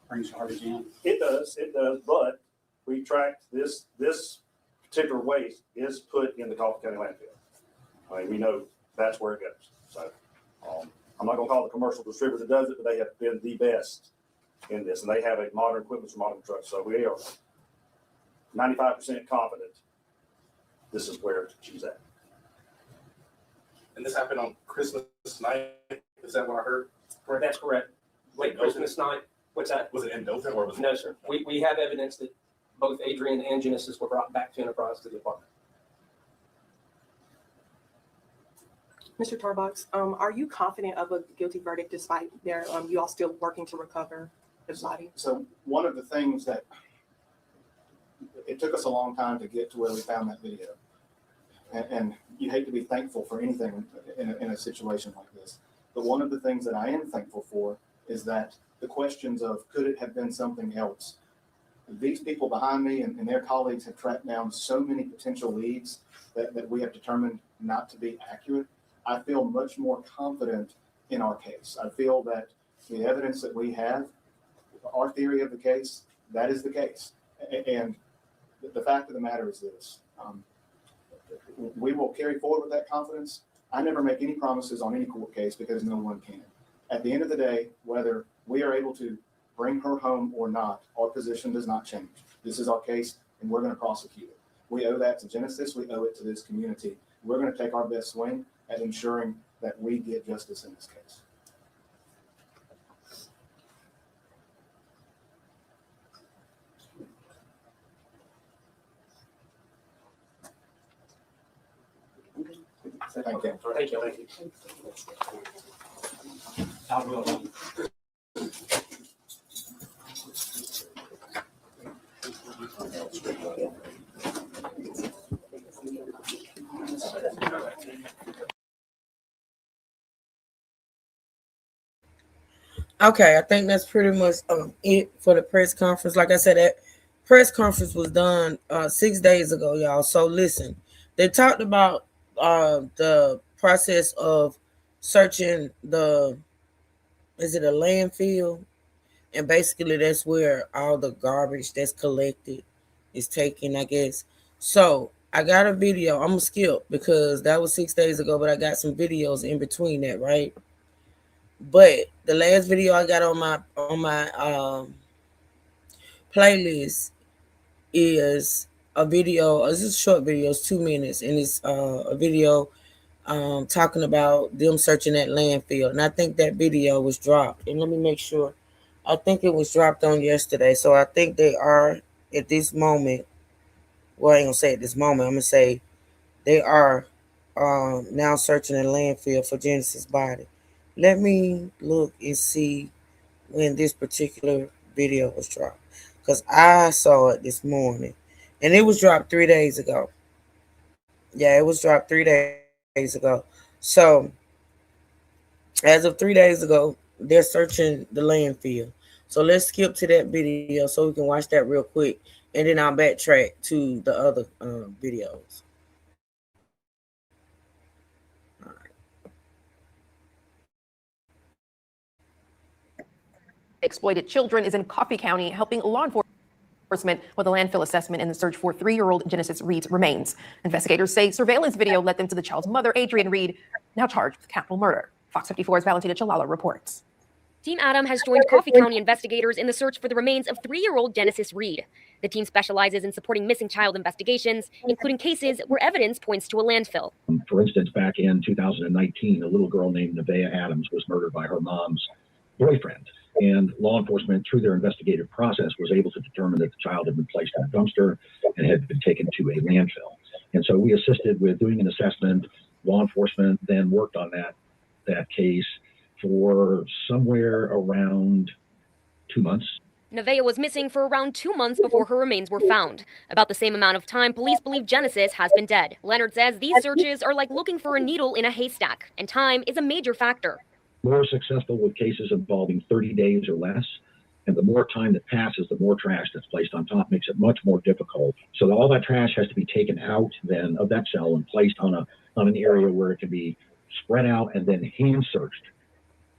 Brings garbage in. It does, but we tracked this particular waste is put in the Coffee County landfill. I mean, we know that's where it goes. So I'm not gonna call the commercial distributor that does it, but they have been the best in this, and they have a modern equipment for modern trucks. So we are 95% confident this is where she's at. And this happened on Christmas night. Is that what I heard? Correct. That's correct. Late Christmas night. What's that? Was it in Dothan or was it? No, sir. We have evidence that both Adrian and Genesis were brought back to Enterprise to the apartment. Mr. Tarbox, are you confident of a guilty verdict despite you all still working to recover the body? So one of the things that it took us a long time to get to where we found that video. And you hate to be thankful for anything in a situation like this. But one of the things that I am thankful for is that the questions of could it have been something else? These people behind me and their colleagues have tracked down so many potential leads that we have determined not to be accurate. I feel much more confident in our case. I feel that the evidence that we have, our theory of the case, that is the case. And the fact of the matter is this. We will carry forward with that confidence. I never make any promises on any court case because no one can. At the end of the day, whether we are able to bring her home or not, our position does not change. This is our case, and we're going to prosecute it. We owe that to Genesis. We owe it to this community. We're going to take our best swing at ensuring that we get justice in this case. Thank you. Thank you. Thank you. I'll go along. Okay, I think that's pretty much it for the press conference. Like I said, that press conference was done 6 days ago, y'all. So listen, they talked about the process of searching is it a landfill? And basically that's where all the garbage that's collected is taken, I guess. So I got a video. I'm gonna skip because that was 6 days ago, but I got some videos in between that, right? But the last video I got on my playlist is a video. It's a short video, it's 2 minutes, and it's a video talking about them searching that landfill. And I think that video was dropped. And let me make sure. I think it was dropped on yesterday. So I think they are at this moment. Well, I ain't gonna say at this moment. I'm gonna say they are now searching a landfill for Genesis' body. Let me look and see when this particular video was dropped, because I saw it this morning, and it was dropped 3 days ago. Yeah, it was dropped 3 days ago. So as of 3 days ago, they're searching the landfill. So let's skip to that video so we can watch that real quick, and then I'll backtrack to the other videos. Exploited children is in Coffee County helping law enforcement with a landfill assessment in the search for 3-year-old Genesis Reed's remains. Investigators say surveillance video led them to the child's mother, Adrian Reed, now charged with capital murder. Fox 54's Valentina Chalala reports. Team Adam has joined Coffee County investigators in the search for the remains of 3-year-old Genesis Reed. The team specializes in supporting missing child investigations, including cases where evidence points to a landfill. For instance, back in 2019, a little girl named Nevaeh Adams was murdered by her mom's boyfriend. And law enforcement, through their investigative process, was able to determine that the child had been placed in a dumpster and had been taken to a landfill. And so we assisted with doing an assessment. Law enforcement then worked on that case for somewhere around 2 months. Nevaeh was missing for around 2 months before her remains were found. About the same amount of time police believe Genesis has been dead. Leonard says these searches are like looking for a needle in a haystack, and time is a major factor. More successful with cases involving 30 days or less. And the more time that passes, the more trash that's placed on top makes it much more difficult. So all that trash has to be taken out then of that cell and placed on an area where it can be spread out and then hand searched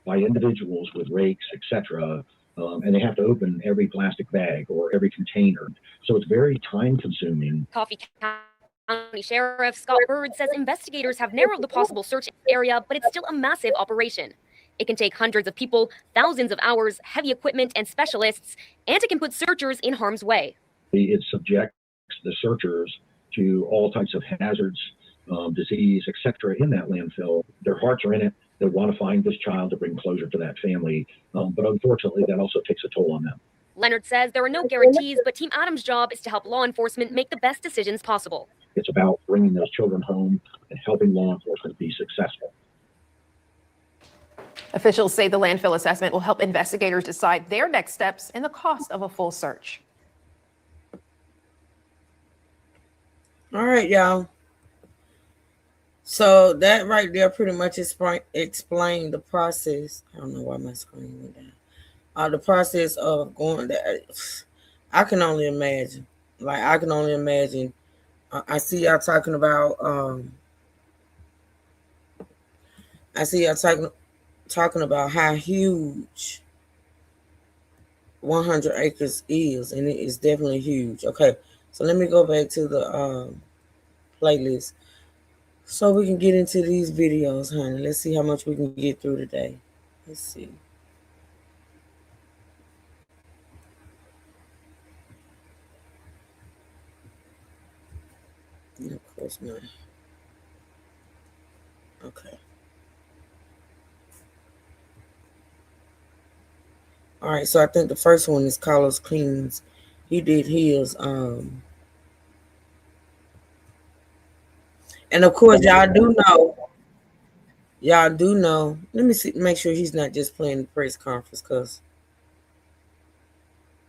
by individuals with rakes, etc. And they have to open every plastic bag or every container. So it's very time consuming. Coffee County Sheriff Scott Bird says investigators have narrowed the possible search area, but it's still a massive operation. It can take hundreds of people, thousands of hours, heavy equipment, and specialists, and it can put searchers in harm's way. It subjects the searchers to all types of hazards, disease, etc. in that landfill. Their hearts are in it. They want to find this child to bring closure to that family. But unfortunately, that also takes a toll on them. Leonard says there are no guarantees, but Team Adam's job is to help law enforcement make the best decisions possible. It's about bringing those children home and helping law enforcement be successful. Officials say the landfill assessment will help investigators decide their next steps and the cost of a full search. All right, y'all. So that right there pretty much explained the process. I don't know why my screen went down. The process of going there. I can only imagine. Like, I can only imagine. I see y'all talking about, talking about how huge 100 acres is, and it is definitely huge. Okay, so let me go back to the playlist so we can get into these videos, honey. Let's see how much we can get through today. Let's see. And of course not. Okay. All right, so I think the first one is Carlos Cleans. He did his. And of course, y'all do know. Let me see, make sure he's not just playing the press conference, because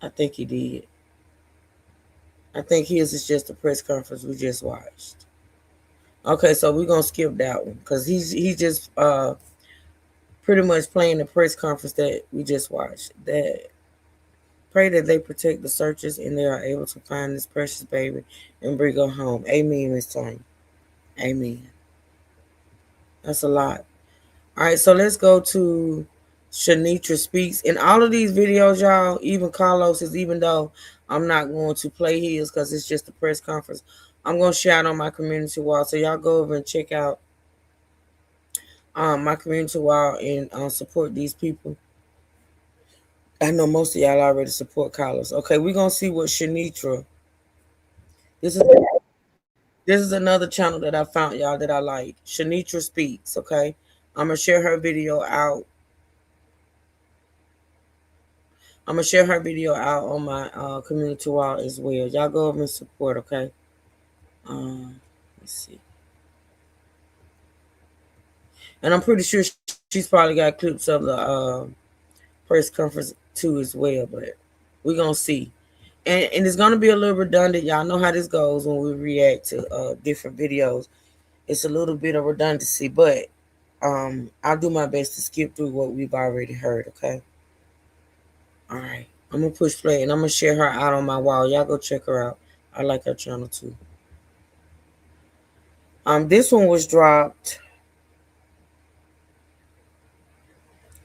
I think he did. I think his is just the press conference we just watched. Okay, so we're gonna skip that one because he's just pretty much playing the press conference that we just watched. That pray that they protect the searchers and they are able to find this precious baby and bring her home. Amen, Miss Tony. Amen. That's a lot. All right, so let's go to Shanitra Speaks. In all of these videos, y'all, even Carlos's, even though I'm not going to play his because it's just a press conference, I'm going to share it on my community wall. So y'all go over and check out my community wall and support these people. I know most of y'all already support Carlos. Okay, we're going to see what Shanitra. This is another channel that I found, y'all, that I like. Shanitra Speaks, okay? I'm going to share her video out. I'm going to share her video out on my community wall as well. Y'all go over and support, okay? Let's see. And I'm pretty sure she's probably got clips of the press conference too as well, but we're going to see. And it's going to be a little redundant. Y'all know how this goes when we react to different videos. It's a little bit of redundancy, but I'll do my best to skip through what we've already heard, okay? All right. I'm going to push play, and I'm going to share her out on my wall. Y'all go check her out. I like her channel, too. This one was dropped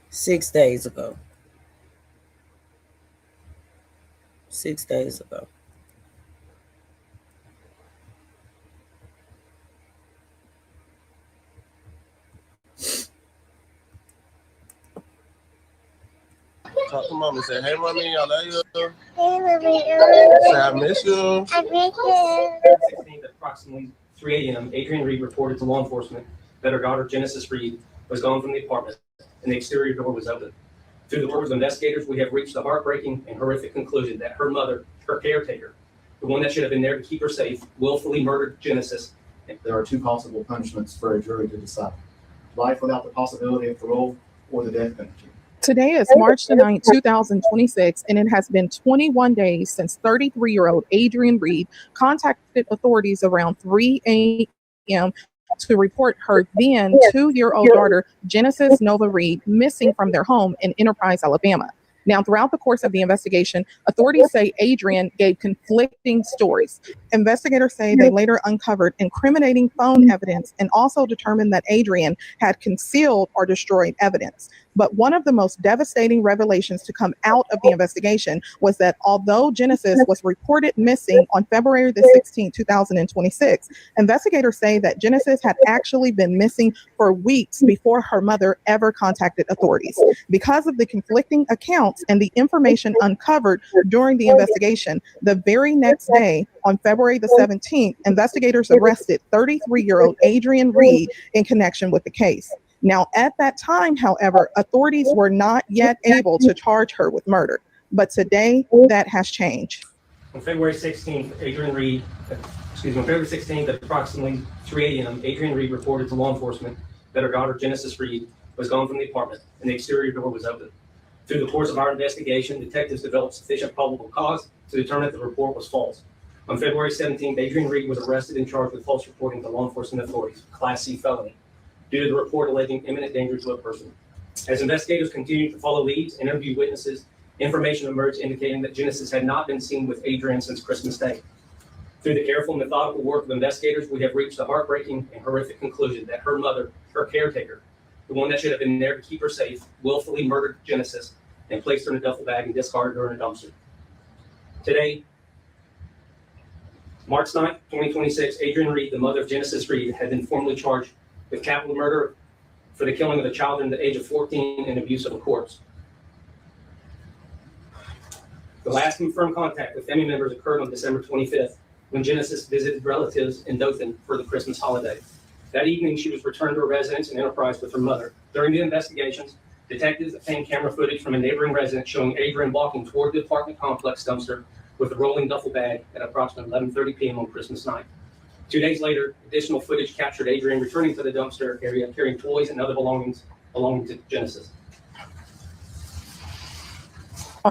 6 days ago. 6 days ago. Talk to mommy. Say, hey, mommy, I love you. Hey, mommy. Say, I miss you. I miss you. 16th at approximately 3 a.m., Adrienne Reed reported to law enforcement that her daughter, Genesis Reed, was gone from the apartment and the exterior door was open. Through the work of investigators, we have reached the heartbreaking and horrific conclusion that her mother, her caretaker, the one that should have been there to keep her safe, willfully murdered Genesis. There are two possible punishments for a jury to decide: life without the possibility of parole, or the death penalty. Today is March the 9th, 2026, and it has been 21 days since 33-year-old Adrian Reed contacted authorities around 3 a.m. to report her then 2-year-old daughter, Genesis Nova Reed, missing from their home in Enterprise, Alabama. Now, throughout the course of the investigation, authorities say Adrian gave conflicting stories. Investigators say they later uncovered incriminating phone evidence and also determined that Adrian had concealed or destroyed evidence. But one of the most devastating revelations to come out of the investigation was that although Genesis was reported missing on February the 16th, 2026, investigators say that Genesis had actually been missing for weeks before her mother ever contacted authorities. Because of the conflicting accounts and the information uncovered during the investigation, the very next day, on February the 17th, investigators arrested 33-year-old Adrian Reed in connection with the case. Now, at that time, however, authorities were not yet able to charge her with murder. But today, that has changed. On February 16th, on February 16th at approximately 3 a.m., Adrian Reed reported to law enforcement that her daughter, Genesis Reed, was gone from the apartment and the exterior door was open. Through the course of our investigation, detectives developed sufficient probable cause to determine that the report was false. On February 17th, Adrian Reed was arrested and charged with false reporting to law enforcement authorities, Class C felony, due to the report alleging imminent danger to a person. As investigators continued to follow leads and interview witnesses, information emerged indicating that Genesis had not been seen with Adrian since Christmas Day. Through the careful, methodical work of investigators, we have reached the heartbreaking and horrific conclusion that her mother, her caretaker, the one that should have been there to keep her safe, willfully murdered Genesis and placed her in a duffel bag and discarded her in a dumpster. Today, March 9th, 2026, Adrian Reed, the mother of Genesis Reed, had been formally charged with capital murder for the killing of a child under the age of 14 and abuse of a corpse. The last confirmed contact with family members occurred on December 25th, when Genesis visited relatives in Dothan for the Christmas holiday. That evening, she was returned to her residence in Enterprise with her mother. During the investigations, detectives obtained camera footage from a neighboring residence showing Adrian walking toward the apartment complex dumpster with a rolling duffel bag at approximately 11:30 p.m. on Christmas night. 2 days later, additional footage captured Adrian returning to the dumpster area carrying toys and other belongings belonging to Genesis.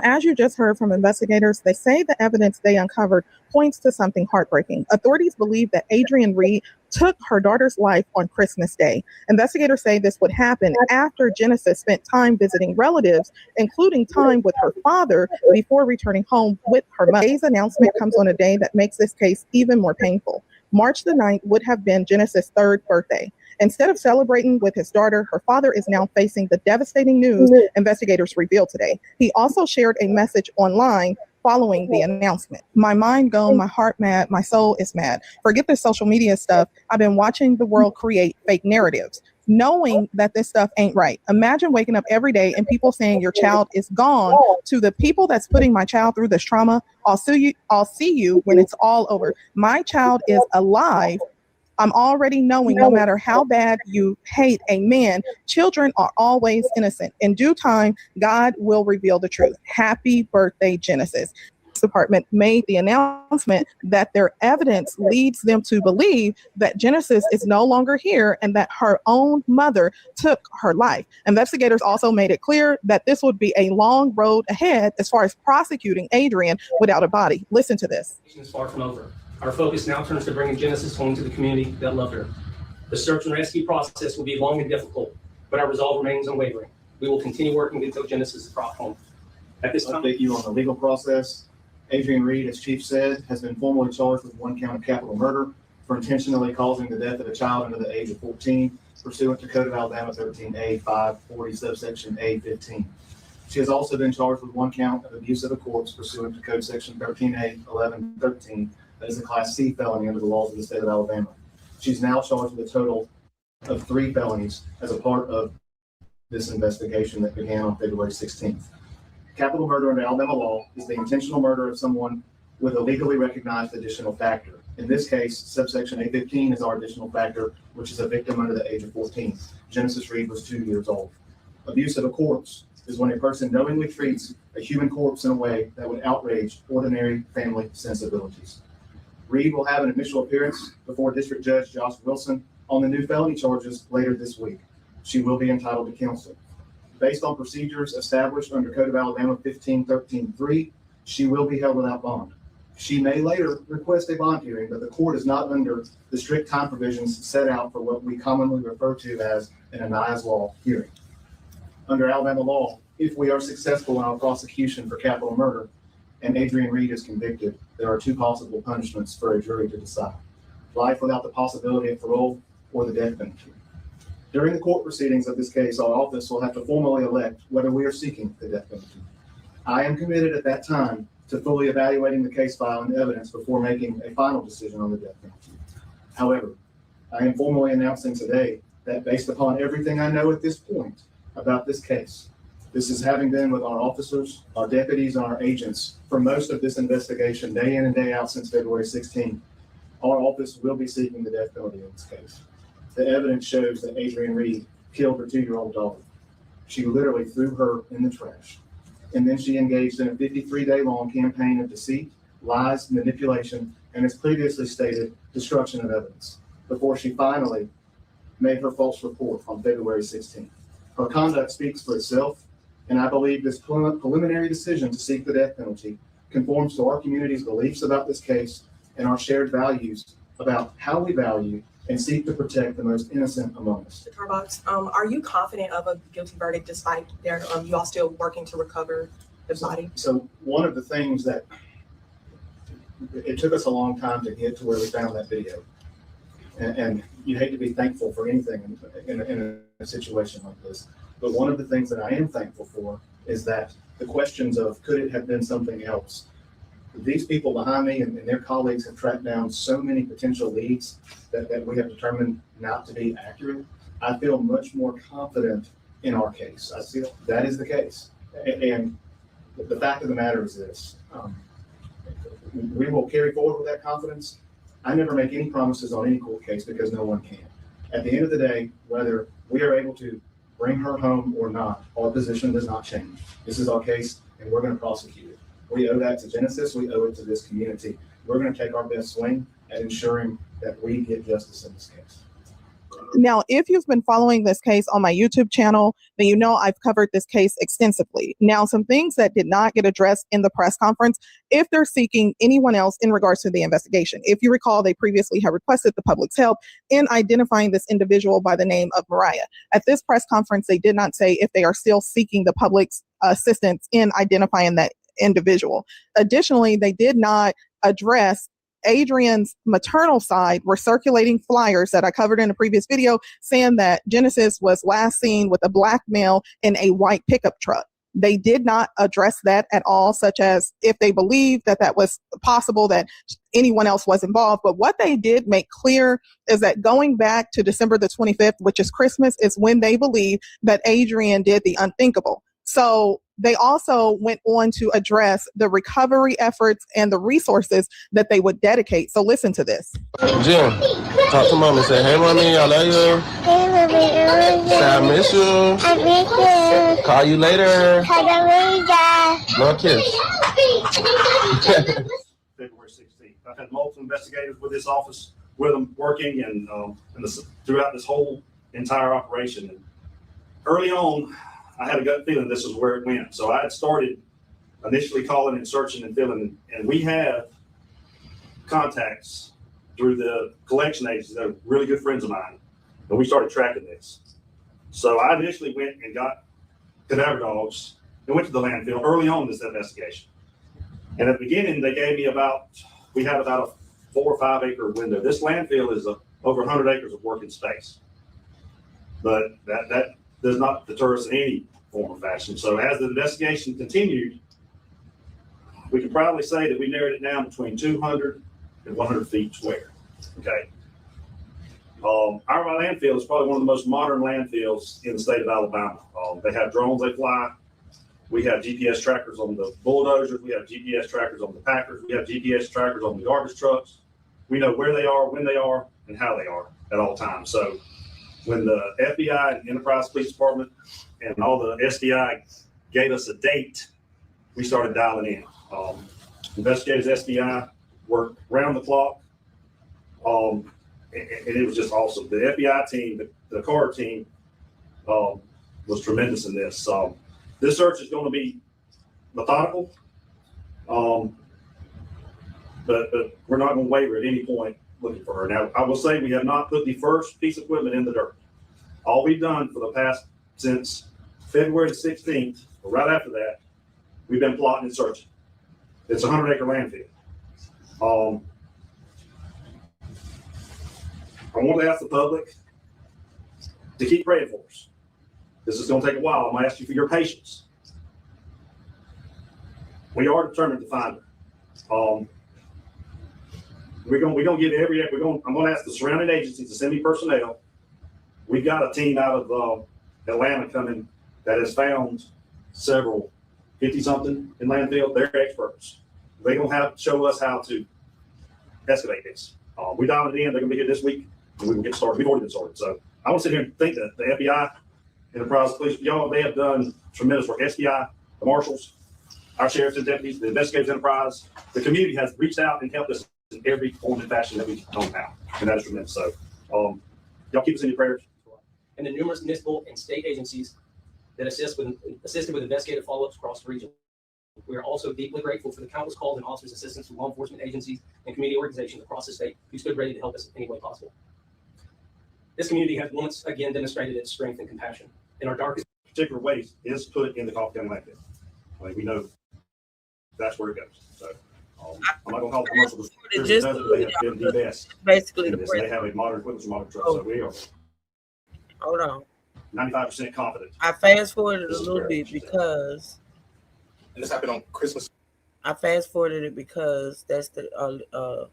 As you just heard from investigators, they say the evidence they uncovered points to something heartbreaking. Authorities believe that Adrian Reed took her daughter's life on Christmas Day. Investigators say this would happen after Genesis spent time visiting relatives, including time with her father, before returning home with her mother. Today's announcement comes on a day that makes this case even more painful. March the 9th would have been Genesis' 3rd birthday. Instead of celebrating with his daughter, her father is now facing the devastating news investigators revealed today. He also shared a message online following the announcement. My mind gone, my heart mad, my soul is mad. Forget this social media stuff. I've been watching the world create fake narratives, knowing that this stuff ain't right. Imagine waking up every day and people saying your child is gone, to the people that's putting my child through this trauma. I'll see you when it's all over. My child is alive. I'm already knowing no matter how bad you hate a man, children are always innocent. In due time, God will reveal the truth. Happy birthday, Genesis. The department made the announcement that their evidence leads them to believe that Genesis is no longer here and that her own mother took her life. Investigators also made it clear that this would be a long road ahead as far as prosecuting Adrian without a body. Listen to this. It's far from over. Our focus now turns to bringing Genesis home to the community that loved her. The search and rescue process will be long and difficult, but our resolve remains unwavering. We will continue working until Genesis is brought home. At this time, update you on the legal process. Adrian Reed, as Chief said, has been formally charged with 1 count of capital murder for intentionally causing the death of a child under the age of 14, pursuant to Code of Alabama 13A 540 subsection A15. She has also been charged with 1 count of abuse of a corpse pursuant to Code Section 13A 1113. That is a Class C felony under the laws of the state of Alabama. She's now charged with a total of 3 felonies as a part of this investigation that began on February 16th. Capital murder under Alabama law is the intentional murder of someone with a legally recognized additional factor. In this case, subsection A15 is our additional factor, which is a victim under the age of 14. Genesis Reed was 2 years old. Abuse of a corpse is when a person knowingly treats a human corpse in a way that would outrage ordinary family sensibilities. Reed will have an initial appearance before District Judge Josh Wilson on the new felony charges later this week. She will be entitled to counsel. Based on procedures established under Code of Alabama 1513-3, she will be held without bond. She may later request a bond hearing, but the court is not under the strict time provisions set out for what we commonly refer to as an Anais law hearing. Under Alabama law, if we are successful in our prosecution for capital murder and Adrian Reed is convicted, there are two possible punishments for a jury to decide: life without the possibility of parole or the death penalty. During the court proceedings of this case, our office will have to formally elect whether we are seeking the death penalty. I am committed at that time to fully evaluating the case file and evidence before making a final decision on the death penalty. However, I am formally announcing today that based upon everything I know at this point about this case, this is having been with our officers, our deputies, and our agents for most of this investigation, day in and day out since February 16th, our office will be seeking the death penalty in this case. The evidence shows that Adrian Reed killed her 2-year-old daughter. She literally threw her in the trash. And then she engaged in a 53-day-long campaign of deceit, lies, manipulation, and as previously stated, destruction of evidence, before she finally made her false report on February 16th. Her conduct speaks for itself, and I believe this preliminary decision to seek the death penalty conforms to our community's beliefs about this case and our shared values about how we value and seek to protect the most innocent among us. Mr. Tarbox, are you confident of a guilty verdict despite you all still working to recover the body? So one of the things that it took us a long time to get to where we found that video, and you hate to be thankful for anything in a situation like this, but one of the things that I am thankful for is that the questions of could it have been something else? These people behind me and their colleagues have tracked down so many potential leads that we have determined not to be accurate. I feel much more confident in our case. I feel that is the case. And the fact of the matter is this, we will carry forward with that confidence. I never make any promises on any court case because no one can. At the end of the day, whether we are able to bring her home or not, our position does not change. This is our case and we're going to prosecute it. We owe that to Genesis. We owe it to this community. We're going to take our best swing at ensuring that we get justice in this case. Now, if you've been following this case on my YouTube channel, then you know I've covered this case extensively. Now, some things that did not get addressed in the press conference, if they're seeking anyone else in regards to the investigation. If you recall, they previously had requested the public's help in identifying this individual by the name of Mariah. At this press conference, they did not say if they are still seeking the public's assistance in identifying that individual. Additionally, they did not address Adrian's maternal side. Were circulating flyers that I covered in a previous video saying that Genesis was last seen with a black male in a white pickup truck. They did not address that at all, such as if they believed that that was possible, that anyone else was involved. But what they did make clear is that going back to December the 25th, which is Christmas, is when they believe that Adrian did the unthinkable. So they also went on to address the recovery efforts and the resources that they would dedicate. So listen to this. Jim, talk to mommy. Say, hey, mommy, I love you. Hey, mommy, I love you. Say, I miss you. I miss you. Call you later. Call you later. No kiss. February 16th. I've had multiple investigators with this office, with them working and throughout this whole entire operation. And early on, I had a gut feeling this is where it went. So I had started initially calling and searching and feeling, and we have contacts through the collection agencies that are really good friends of mine. And we started tracking this. So I initially went and got cadaver dogs and went to the landfill early on in this investigation. And at the beginning, they gave me we had about a 4 or 5 acre window. This landfill is over 100 acres of working space. But that does not deter us in any form or fashion. So as the investigation continued, we can proudly say that we narrowed it down between 200 and 100 feet square. Okay. Our landfill is probably one of the most modern landfills in the state of Alabama. They have drones they fly. We have GPS trackers on the bulldozers. We have GPS trackers on the packers. We have GPS trackers on the garbage trucks. We know where they are, when they are, and how they are at all times. So when the FBI and Enterprise Police Department and all the SDI gave us a date, we started dialing in. Investigators SBI worked round the clock. And it was just awesome. The FBI team, the Carter team, was tremendous in this. This search is going to be methodical, but we're not going to waver at any point looking for her. Now, I will say we have not put the first piece of equipment in the dirt. All we've done for the past, since February the 16th, or right after that, we've been plotting and searching. It's a 100-acre landfill. I want to ask the public to keep praying for us. This is going to take a while. I'm going to ask you for your patience. We are determined to find her. We're going to give I'm going to ask the surrounding agencies to send me personnel. We've got a team out of Atlanta coming that has found several 50-something in landfill. They're experts. They're going to show us how to excavate this. We dialed it in. They're going to be here this week, and we will get started. We've already been started. So I want to sit here and think that the FBI, Enterprise Police, they have done tremendous work. SBI, the marshals, our sheriffs and deputies, the investigators enterprise, the community has reached out and helped us in every form and fashion that we know how, and that is tremendous. So, y'all keep us in your prayers. And the numerous municipal and state agencies that assisted with investigative follow-ups across the region. We are also deeply grateful for the countless calls and officers' assistance from law enforcement agencies and community organizations across the state who stood ready to help us in any way possible. This community has once again demonstrated its strength and compassion. In our darkest particular ways is put in the Coffee County landfill. I mean, we know that's where it goes. So I'm not going to call it commercial. They have been the best. Basically, they have a modern equipment, modern truck. So we are. Hold on. 95% confident. I fast forwarded a little bit because. And this happened on Christmas. I fast forwarded it because that's the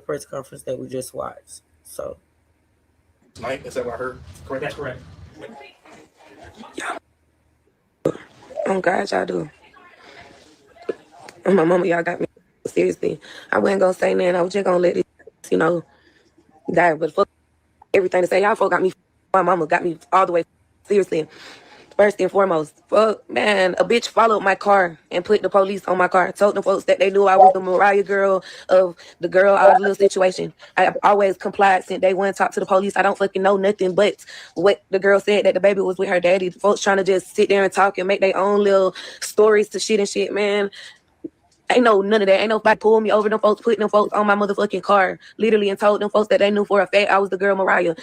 press conference that we just watched. So. Tonight, is that what I heard? Correct. That's correct. Oh God, y'all do. And my mama, y'all got me seriously. I wasn't gonna say nothing. I was just gonna let it, die. But fuck everything to say. Y'all folk got me. My mama got me all the way seriously. First and foremost, fuck, man, a bitch followed my car and put the police on my car. Told them folks that they knew I was the Mariah girl of the girl out of the little situation. I've always complied since day one. Talked to the police. I don't fucking know nothing but what the girl said, that the baby was with her daddy. The folks trying to just sit there and talk and make their own little stories to shit and shit, man. Ain't no none of that. Ain't nobody pulled me over. Them folks putting them folks on my motherfucking car, literally, and told them folks that they knew for a fact I was the girl Mariah.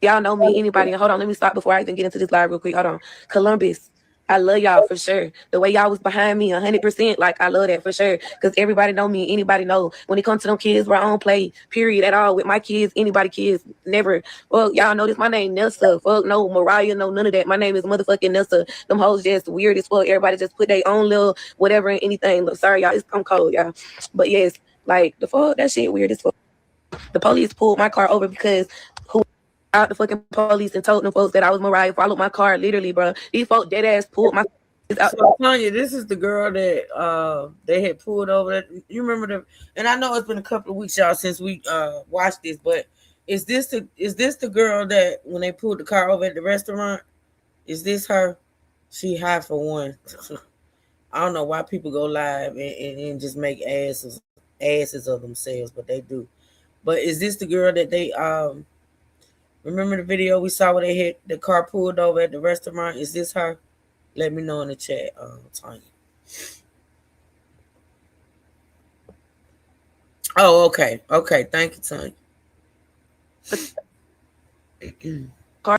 Y'all know me, anybody. Hold on, let me stop before I even get into this live real quick. Hold on. Columbus, I love y'all for sure. The way y'all was behind me 100%, like I love that for sure. Because everybody know me, anybody know. When it comes to them kids, where I don't play, period, at all. With my kids, anybody kids, never. Well, y'all know this, my name Nessa. Fuck no, Mariah, no, none of that. My name is motherfucking Nessa. Them hoes just weird as fuck. Everybody just put their own little whatever and anything. Look, sorry, y'all, I'm cold, y'all. But yes, like, the fuck, that shit weird as fuck. The police pulled my car over because who out the fucking police and told them folks that I was Mariah, followed my car, literally, bro. These folks dead ass pulled my out. So Tanya, this is the girl that they had pulled over. You remember the? And I know it's been a couple of weeks, y'all, since we watched this, but is this the girl that when they pulled the car over at the restaurant? Is this her? She high for one. I don't know why people go live and just make asses of themselves, but they do. But is this the girl that they remember the video we saw where they hit the car pulled over at the restaurant? Is this her? Let me know in the chat, Tanya. Oh, okay. Okay, thank you, Tanya. Car,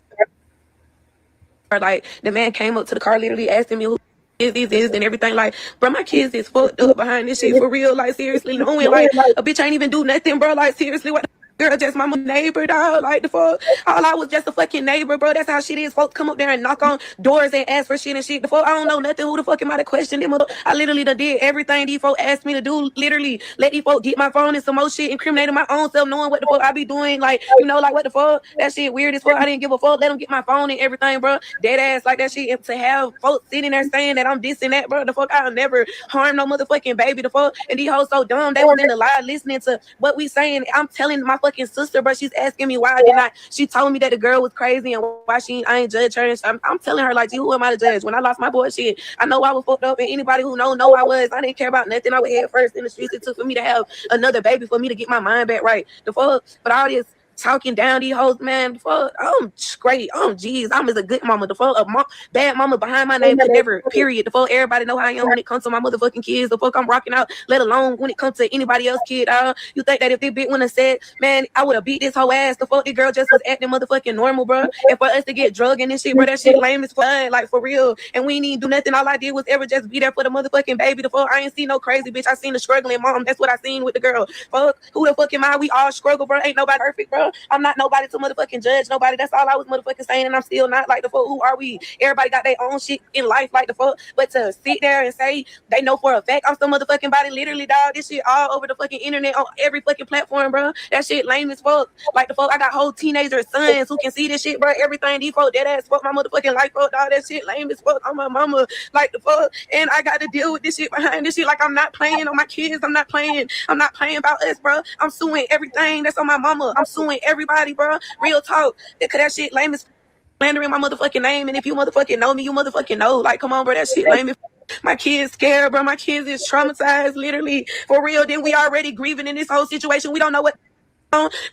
like, the man came up to the car, literally asking me who is and everything. Like, bro, my kids is fucked up behind this shit for real. Like, seriously, knowing like a bitch ain't even do nothing, bro. Like, seriously, what? Girl, just my neighbor, dog. Like, the fuck, all I was just a fucking neighbor, bro. That's how shit is. Folks come up there and knock on doors and ask for shit and shit. The fuck, I don't know nothing. Who the fuck am I to question them? I literally done did everything these folks asked me to do. Literally, let these folks get my phone and some more shit, incriminating my own self, knowing what the fuck I be doing. Like, like what the fuck? That shit weird as fuck. I didn't give a fuck. Let them get my phone and everything, bro. Dead ass like that shit. And to have folks sitting there saying that I'm dissing that, bro. The fuck, I'll never harm no motherfucking baby. The fuck, and these hoes so dumb. They was in the live listening to what we saying. I'm telling my fucking fucking sister, but she's asking me why I did not. She told me that the girl was crazy and why I ain't judge her. And I'm telling her, like, gee, who am I to judge? When I lost my bullshit, I know I was fucked up, and anybody who know I was. I didn't care about nothing. I was head first in the streets. It took for me to have another baby for me to get my mind back right. The fuck, but all this talking down these hoes, man. The fuck, I'm straight. Jeez, I'm as a good mama. The fuck, bad mama behind my name could never. Period. The fuck, everybody know how I am when it comes to my motherfucking kids. The fuck, I'm rocking out. Let alone when it comes to anybody else kid. You think that if this bitch wouldn't have said, man, I would have beat this whole ass. The fuck, this girl just was acting motherfucking normal, bro. And for us to get drugged and this shit, bro, that shit lame as fuck. Like for real. And we didn't do nothing. All I did was ever just be there for the motherfucking baby. The fuck, I ain't seen no crazy bitch. I seen the struggling mom. That's what I seen with the girl. Fuck, who the fuck am I? We all struggle, bro. Ain't nobody perfect, bro. I'm not nobody to motherfucking judge nobody. That's all I was motherfucking saying, and I'm still not. Like the fuck, who are we? Everybody got their own shit in life, like the fuck. But to sit there and say they know for a fact I'm some motherfucking body, literally, dog, this shit all over the fucking internet on every fucking platform, bro. That shit lame as fuck. Like the fuck, I got whole teenager sons who can see this shit, bro. Everything these folk dead ass fuck my motherfucking life, fuck, dog. That shit lame as fuck on my mama. Like the fuck, and I got to deal with this shit behind this shit. Like I'm not playing on my kids. I'm not playing about us, bro. I'm suing everything that's on my mama. I'm suing everybody, bro. Real talk. Because that shit lame as slandering my motherfucking name. And if you motherfucking know me, you motherfucking know. Like, come on, bro. That shit lame as my kids scared, bro. My kids is traumatized, literally. For real. Then we already grieving in this whole situation. We don't know what.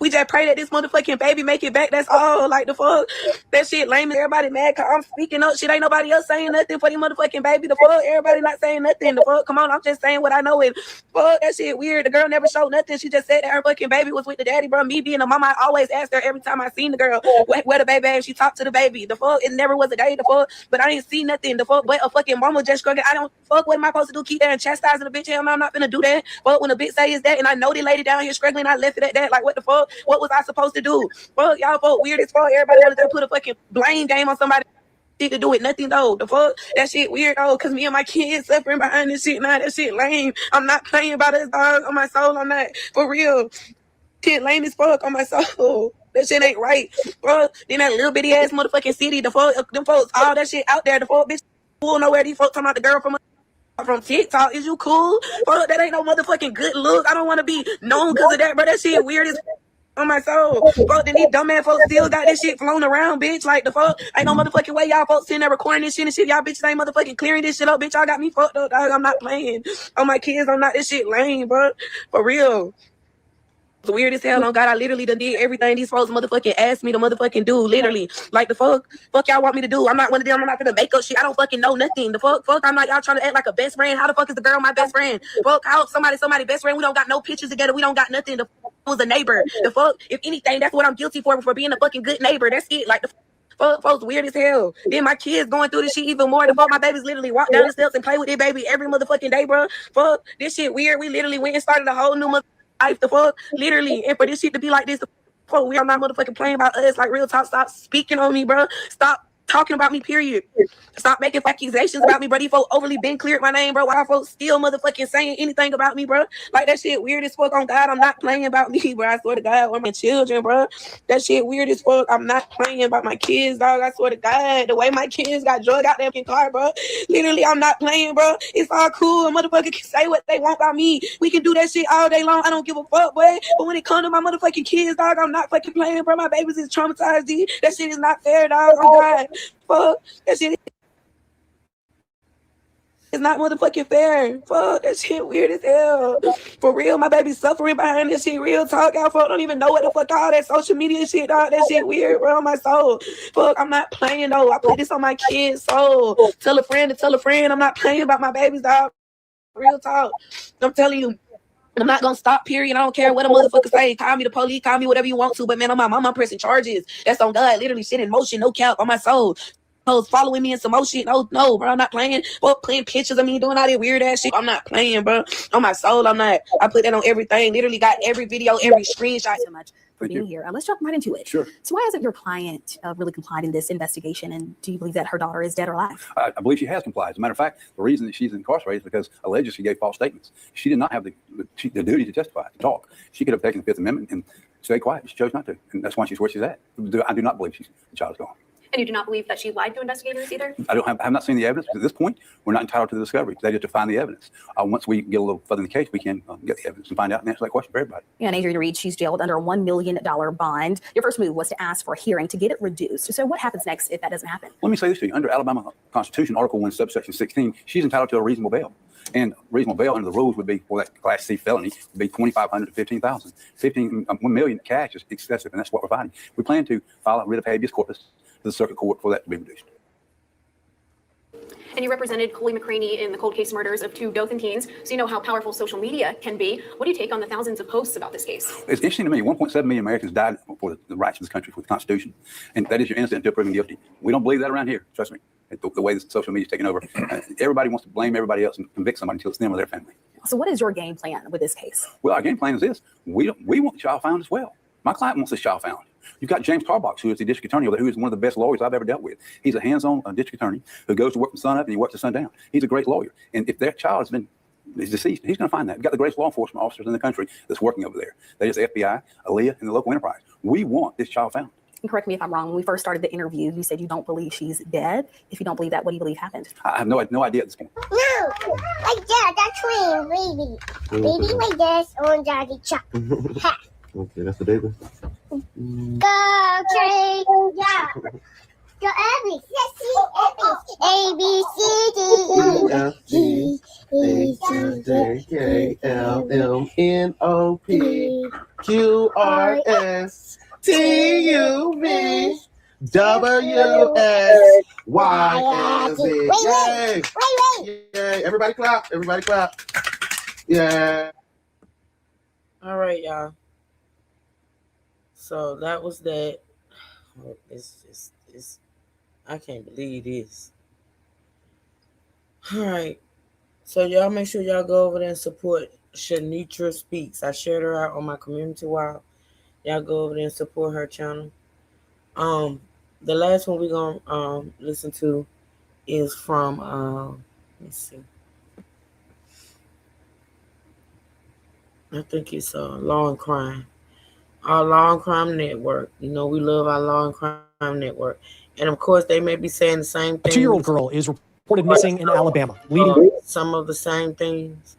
We just pray that this motherfucking baby make it back. That's all. Like the fuck. That shit lame. Everybody mad cause I'm speaking up. Shit ain't nobody else saying nothing for the motherfucking baby. The fuck. Everybody not saying nothing. The fuck. Come on. I'm just saying what I know. And fuck, that shit weird. The girl never showed nothing. She just said that her fucking baby was with the daddy, bro. Me being a mama, I always asked her every time I seen the girl where the baby at. She talked to the baby. The fuck. It never was a day. The fuck. But I ain't see nothing. The fuck. But a fucking mama just struggling. I don't fuck. What am I supposed to do? Keep there and chastising the bitch? Hell no, I'm not gonna do that. But when a bitch say is that, and I know the lady down here struggling, I left it at that. Like what the fuck? What was I supposed to do? Fuck, y'all fuck weird as fuck. Everybody wanted to put a fucking blame game on somebody to do it. Nothing though. The fuck? That shit weird though. Cause me and my kids suffering behind this shit now. That shit lame. I'm not playing about this, dog. On my soul, I'm not. For real. Shit lame as fuck on my soul. That shit ain't right. Bro, then that little bitty ass motherfucking city, the fuck, them folks, all that shit out there, the fuck, bitch, don't know where these folks talking about the girl from TikTok. Is you cool? Fuck, that ain't no motherfucking good look. I don't want to be known because of that, bro. That shit weird as on my soul. Fuck, then these dumbass folks still got this shit flown around, bitch. Like the fuck, ain't no motherfucking way y'all folks sitting there recording this shit and shit. Y'all bitches ain't motherfucking clearing this shit up, bitch. Y'all got me fucked up, dog. I'm not playing. On my kids, I'm not. This shit lame, bro. For real. It's weird as hell. On God, I literally done did everything these folks motherfucking asked me to motherfucking do. Literally. Like the fuck y'all want me to do? I'm not one of them. I'm not gonna make up shit. I don't fucking know nothing. The fuck, I'm not y'all trying to act like a best friend. How the fuck is the girl my best friend? Fuck, how somebody best friend? We don't got no pictures together. We don't got nothing. The fuck was a neighbor. The fuck, if anything, that's what I'm guilty for being a fucking good neighbor. That's it. Like the fuck, folks weird as hell. Then my kids going through this shit even more. The fuck, my babies literally walk down the steps and play with their baby every motherfucking day, bro. Fuck, this shit weird. We literally went and started a whole new life, the fuck, literally, and for this shit to be like this, the fuck, we are not motherfucking playing about us. Like real talk, stop speaking on me, bro. Stop talking about me, period. Stop making accusations about me, bro. These folks overly been cleared my name, bro. Why folks still motherfucking saying anything about me, bro? Like that shit weird as fuck. On God, I'm not playing about me, bro. I swear to God, with my children, bro. That shit weird as fuck. I'm not playing about my kids, dog. I swear to God, the way my kids got drugged out their car, bro. Literally, I'm not playing, bro. It's all cool. A motherfucker can say what they want about me. We can do that shit all day long. I don't give a fuck, boy. But when it comes to my motherfucking kids, dog, I'm not fucking playing, bro. My babies is traumatized, dude. That shit is not fair, dog. Oh God, fuck. That shit is not motherfucking fair. Fuck, that shit weird as hell. For real, my baby's suffering behind this shit. Real talk, y'all fuck don't even know what the fuck all that social media shit, dog. That shit weird, bro, on my soul. Fuck, I'm not playing though. I put this on my kids' soul. Tell a friend to tell a friend. I'm not playing about my babies, dog. Real talk. I'm telling you. I'm not gonna stop, period. I don't care what a motherfucker say. Call me the police, call me whatever you want to. But man, on my mama, I'm pressing charges. That's on God. Literally shit in motion, no cap on my soul. Following me in some more shit. No, bro, I'm not playing. Well, playing pictures of me doing all that weird ass shit. I'm not playing, bro. On my soul, I'm not. I put that on everything. Literally got every video, every screenshot. So much for being here. Let's jump right into it. Sure. So why hasn't your client really complied in this investigation? And do you believe that her daughter is dead or alive? I believe she has complied. As a matter of fact, the reason that she's incarcerated is because allegedly she gave false statements. She did not have the duty to testify, to talk. She could have taken the Fifth Amendment and stayed quiet. She chose not to. And that's why she's where she's at. I do not believe the child is gone. And you do not believe that she lied to investigators either? I have not seen the evidence. At this point, we're not entitled to the discovery. They get to find the evidence. Once we get a little further in the case, we can get the evidence and find out and answer that question for everybody. Yeah, and Adrian Reed, she's jailed under a $1 million bond. Your first move was to ask for a hearing to get it reduced. So what happens next if that doesn't happen? Let me say this to you. Under Alabama Constitution, Article 1, subsection 16, she's entitled to a reasonable bail. And reasonable bail under the rules would be, for that Class C felony, would be $2,500 to $15,000. $1 million cash is excessive, and that's what we're fighting. We plan to file a writ of habeas corpus to the circuit court for that to be reduced. And you represented Coley McCraney in the cold case murders of 2 Dothan teens, so you know how powerful social media can be. What do you take on the thousands of posts about this case? It's interesting to me. 1.7 million Americans died for the rights of this country, for the Constitution. And that is you're innocent until proven guilty. We don't believe that around here. Trust me. The way that social media is taking over. Everybody wants to blame everybody else and convict somebody until it's them or their family. So what is your game plan with this case? Well, our game plan is this. We want the child found as well. My client wants this child found. You've got James Tarbox, who is the district attorney over there, who is one of the best lawyers I've ever dealt with. He's a hands-on district attorney who goes to work from sun up and he works to sun down. He's a great lawyer. And if their child is deceased, he's going to find that. We've got the greatest law enforcement officers in the country that's working over there. That is the FBI, ALEA, and the local enterprise. We want this child found. And correct me if I'm wrong, when we first started the interview, you said you don't believe she's dead. If you don't believe that, what do you believe happened? I have no idea at this point. No, like that, that's twin, baby. Baby, like this, on daddy chop. Ha. Okay, that's the baby. Go, train, yeah. Go, Abby, let's see, A, B, C, D, E, F, G, H, I, J, K, L, M, N, O, P, Q, R, S, T, U, V, W, X, Y, and Z. Yay! Yay! Everybody clap! Everybody clap! Yeah. All right, y'all. So that was that. Oh, it's I can't believe this. All right. So y'all make sure y'all go over there and support Shanitra Speaks. I shared her out on my community wall. Y'all go over there and support her channel. The last one we're gonna listen to is from let's see. I think it's Law and Crime. Our Law and Crime Network. You know, we love our Law and Crime Network. And of course, they may be saying the same thing. A 2-year-old girl is reported missing in Alabama, leading some of the same things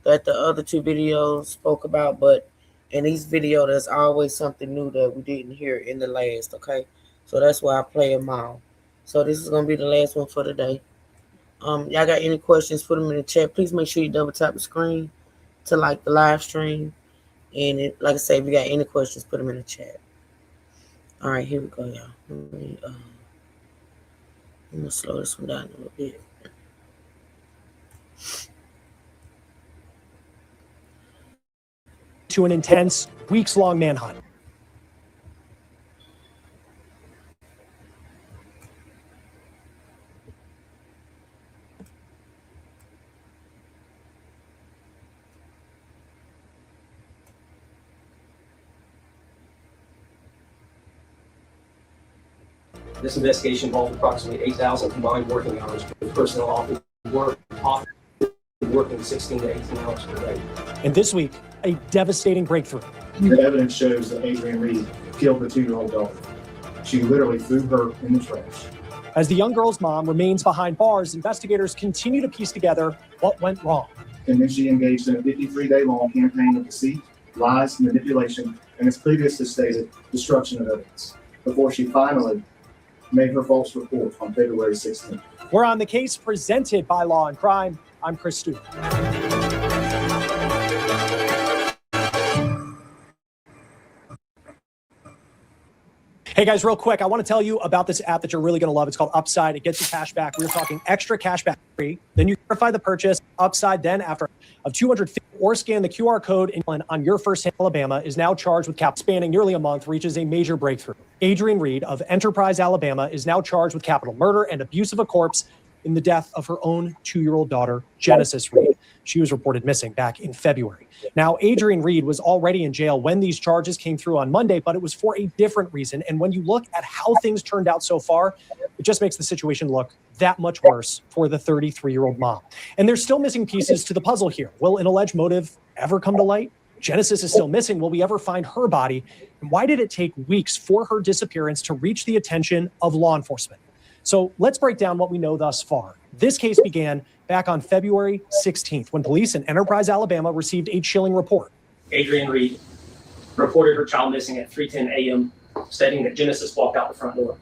that the other 2 videos spoke about, but in each video, there's always something new that we didn't hear in the last, okay? So that's why I play them all. So this is going to be the last one for today. Y'all got any questions, put them in the chat. Please make sure you double tap the screen to like the live stream. And like I say, if you got any questions, put them in the chat. All right, here we go, y'all. I'm going to slow this one down a little bit. to an intense, weeks-long manhunt. This investigation involved approximately 8,000 combined working hours with personnel often working 16 to 18 hours per day. And this week, a devastating breakthrough. The evidence shows that Adrian Reed killed the 2-year-old daughter. She literally threw her in the trash. As the young girl's mom remains behind bars, investigators continue to piece together what went wrong. And then she engaged in a 53-day-long campaign of deceit, lies, manipulation, and as previously stated, destruction of evidence, before she finally made her false report on February 16th. We're on the case presented by Law and Crime. I'm Chris Stewart. Hey guys, real quick, I want to tell you about this app that you're really going to love. It's called Upside. It gets you cash back. We're talking extra cash back free. Then you verify the purchase. Upside, then after of $250 or scan the QR code on your first hit. Alabama is now charged with capital spanning nearly a month, reaches a major breakthrough. Adrian Reed of Enterprise, Alabama is now charged with capital murder and abuse of a corpse in the death of her own 2-year-old daughter, Genesis Reed. She was reported missing back in February. Now, Adrian Reed was already in jail when these charges came through on Monday, but it was for a different reason. And when you look at how things turned out so far, it just makes the situation look that much worse for the 33-year-old mom. And there's still missing pieces to the puzzle here. Will an alleged motive ever come to light? Genesis is still missing. Will we ever find her body? And why did it take weeks for her disappearance to reach the attention of law enforcement? So let's break down what we know thus far. This case began back on February 16th when police in Enterprise, Alabama received a chilling report. Adrienne Reed reported her child missing at 3:10 a.m., stating that Genesis walked out the front door.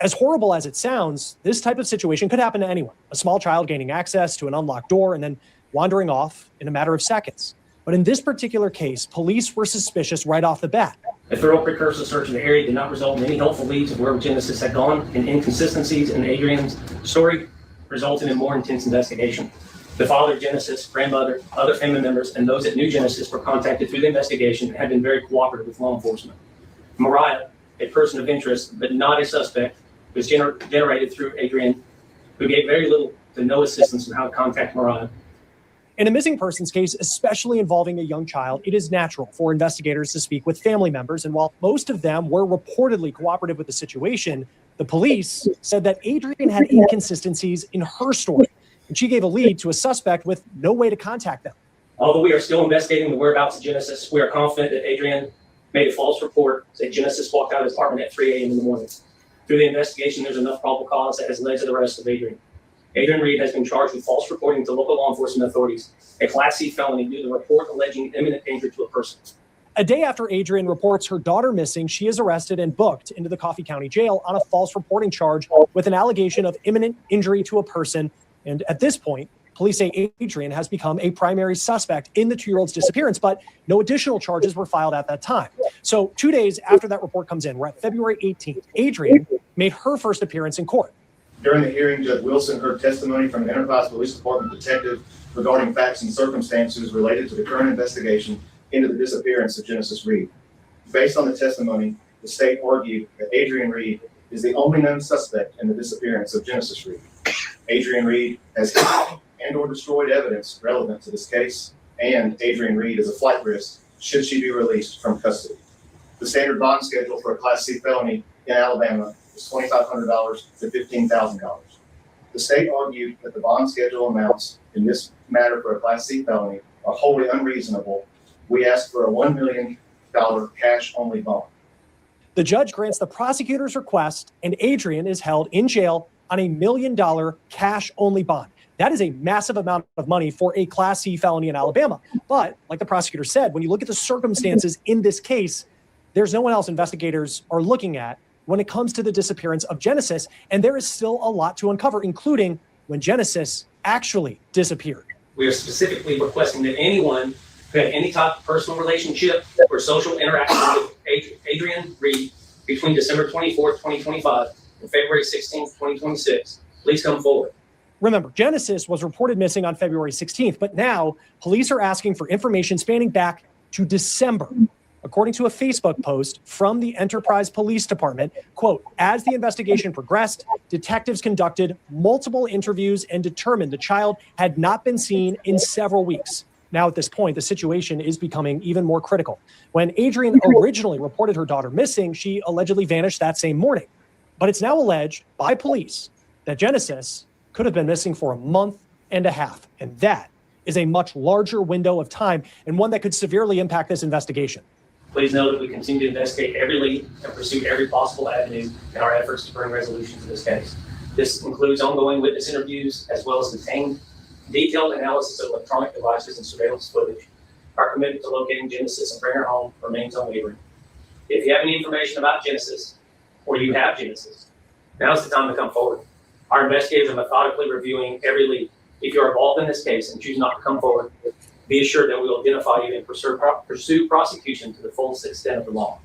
As horrible as it sounds, this type of situation could happen to anyone. A small child gaining access to an unlocked door and then wandering off in a matter of seconds. But in this particular case, police were suspicious right off the bat. A thorough precursor search of the area did not result in any helpful leads of where Genesis had gone, and inconsistencies in Adrienne's story resulted in more intense investigation. The father of Genesis, grandmother, other family members, and those that knew Genesis were contacted through the investigation and had been very cooperative with law enforcement. Mariah, a person of interest but not a suspect, was generated through Adrienne, who gave very little to no assistance on how to contact Mariah. In a missing persons case, especially involving a young child, it is natural for investigators to speak with family members. And while most of them were reportedly cooperative with the situation, the police said that Adrienne had inconsistencies in her story, and she gave a lead to a suspect with no way to contact them. Although we are still investigating the whereabouts of Genesis, we are confident that Adrienne made a false report that Genesis walked out of his apartment at 3 a.m. in the morning. Through the investigation, there's enough probable cause that has led to the arrest of Adrienne. Adrienne Reed has been charged with false reporting to local law enforcement authorities, a Class C felony due to the report alleging imminent danger to a person. A day after Adrienne reports her daughter missing, she is arrested and booked into the Coffee County Jail on a false reporting charge with an allegation of imminent injury to a person. And at this point, police say Adrienne has become a primary suspect in the 2-year-old's disappearance, but no additional charges were filed at that time. So 2 days after that report comes in, we're at February 18th, Adrienne made her first appearance in court. During the hearing, Judge Wilson heard testimony from an Enterprise Police Department detective regarding facts and circumstances related to the current investigation into the disappearance of Genesis Reed. Based on the testimony, the state argued that Adrienne Reed is the only known suspect in the disappearance of Genesis Reed. Adrienne Reed has hidden and or destroyed evidence relevant to this case, and Adrienne Reed is a flight risk should she be released from custody. The standard bond schedule for a Class C felony in Alabama is $2,500 to $15,000. The state argued that the bond schedule amounts in this matter for a Class C felony are wholly unreasonable. We asked for a $1 million cash-only bond. The judge grants the prosecutor's request, and Adrienne is held in jail on a $1 million cash-only bond. That is a massive amount of money for a Class C felony in Alabama. But like the prosecutor said, when you look at the circumstances in this case, there's no one else investigators are looking at when it comes to the disappearance of Genesis. And there is still a lot to uncover, including when Genesis actually disappeared. We are specifically requesting that anyone who had any type of personal relationship or social interaction with Adrienne Reed between December 24th, 2025 and February 16th, 2026, please come forward. Remember, Genesis was reported missing on February 16th, but now police are asking for information spanning back to December. According to a Facebook post from the Enterprise Police Department, quote, as the investigation progressed, detectives conducted multiple interviews and determined the child had not been seen in several weeks. Now, at this point, the situation is becoming even more critical. When Adrienne originally reported her daughter missing, she allegedly vanished that same morning. But it's now alleged by police that Genesis could have been missing for a month and a half. And that is a much larger window of time and one that could severely impact this investigation. Please know that we continue to investigate every lead and pursue every possible avenue in our efforts to bring resolution to this case. This includes ongoing witness interviews as well as detailed analysis of electronic devices and surveillance footage. Our commitment to locating Genesis and bring her home remains unwavering. If you have any information about Genesis or you have Genesis, now's the time to come forward. Our investigators are methodically reviewing every lead. If you're involved in this case and choose not to come forward, be assured that we will identify you and pursue prosecution to the fullest extent of the law.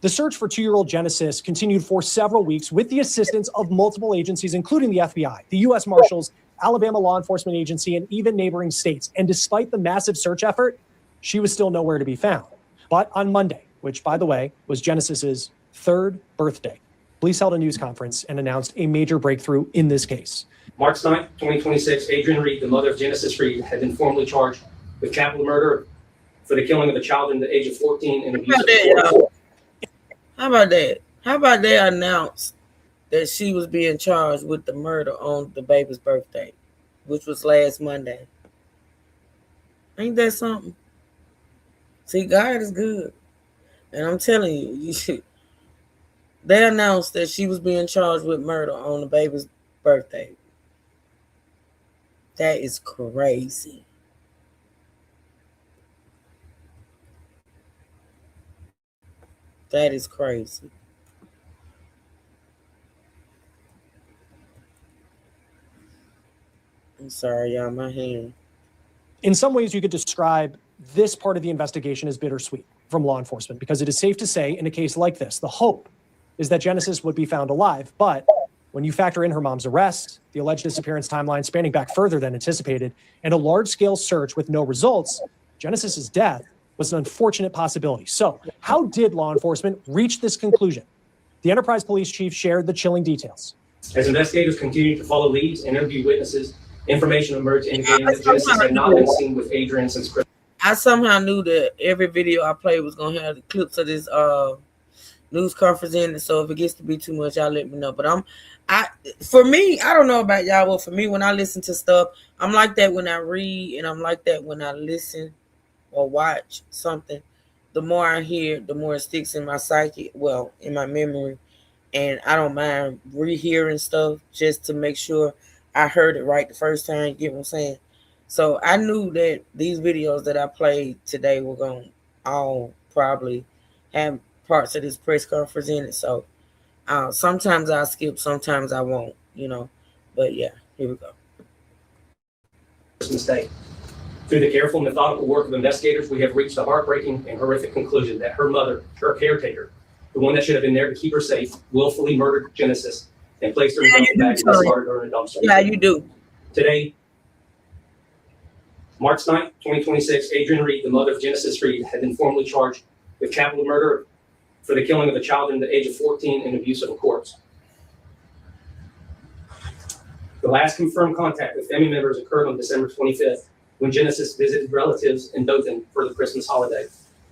The search for 2-year-old Genesis continued for several weeks with the assistance of multiple agencies, including the FBI, the U.S. Marshals, Alabama Law Enforcement Agency, and even neighboring states. And despite the massive search effort, she was still nowhere to be found. But on Monday, which, by the way, was Genesis's 3rd birthday, police held a news conference and announced a major breakthrough in this case. March 9th, 2026, Adrienne Reed, the mother of Genesis Reed, had been formally charged with capital murder for the killing of a child under the age of 14 and abuse. How about that? How about they announced that she was being charged with the murder on the baby's birthday, which was last Monday? Ain't that something? See, God is good. And I'm telling you, they announced that she was being charged with murder on the baby's birthday. That is crazy. That is crazy. I'm sorry, y'all, my hand. In some ways, you could describe this part of the investigation as bittersweet from law enforcement, because it is safe to say in a case like this, the hope is that Genesis would be found alive. But when you factor in her mom's arrest, the alleged disappearance timeline spanning back further than anticipated, and a large-scale search with no results, Genesis's death was an unfortunate possibility. So how did law enforcement reach this conclusion? The Enterprise Police Chief shared the chilling details. As investigators continued to follow leads and interview witnesses, information emerged indicating that Genesis had not been seen with Adrian since Christmas. I somehow knew that every video I played was gonna have the clips of this news conference in it. So if it gets to be too much, y'all let me know. But for me, I don't know about y'all, but for me, when I listen to stuff, I'm like that when I read, and I'm like that when I listen or watch something. The more I hear, the more it sticks in my psyche, well, in my memory. And I don't mind rehearing stuff just to make sure I heard it right the first time. You get what I'm saying? So I knew that these videos that I played today were going to all probably have parts of this press conference in it. So sometimes I skip, sometimes I won't, But yeah, here we go. Mistake. Through the careful, methodical work of investigators, we have reached the heartbreaking and horrific conclusion that her mother, her caretaker, the one that should have been there to keep her safe, willfully murdered Genesis and placed her in a duffel bag and discarded her in a dumpster. Yeah, you do. Today, March 9th, 2026, Adrian Reed, the mother of Genesis Reed, had been formally charged with capital murder for the killing of a child under the age of 14 and abuse of a corpse. The last confirmed contact with family members occurred on December 25th, when Genesis visited relatives in Dothan for the Christmas holiday.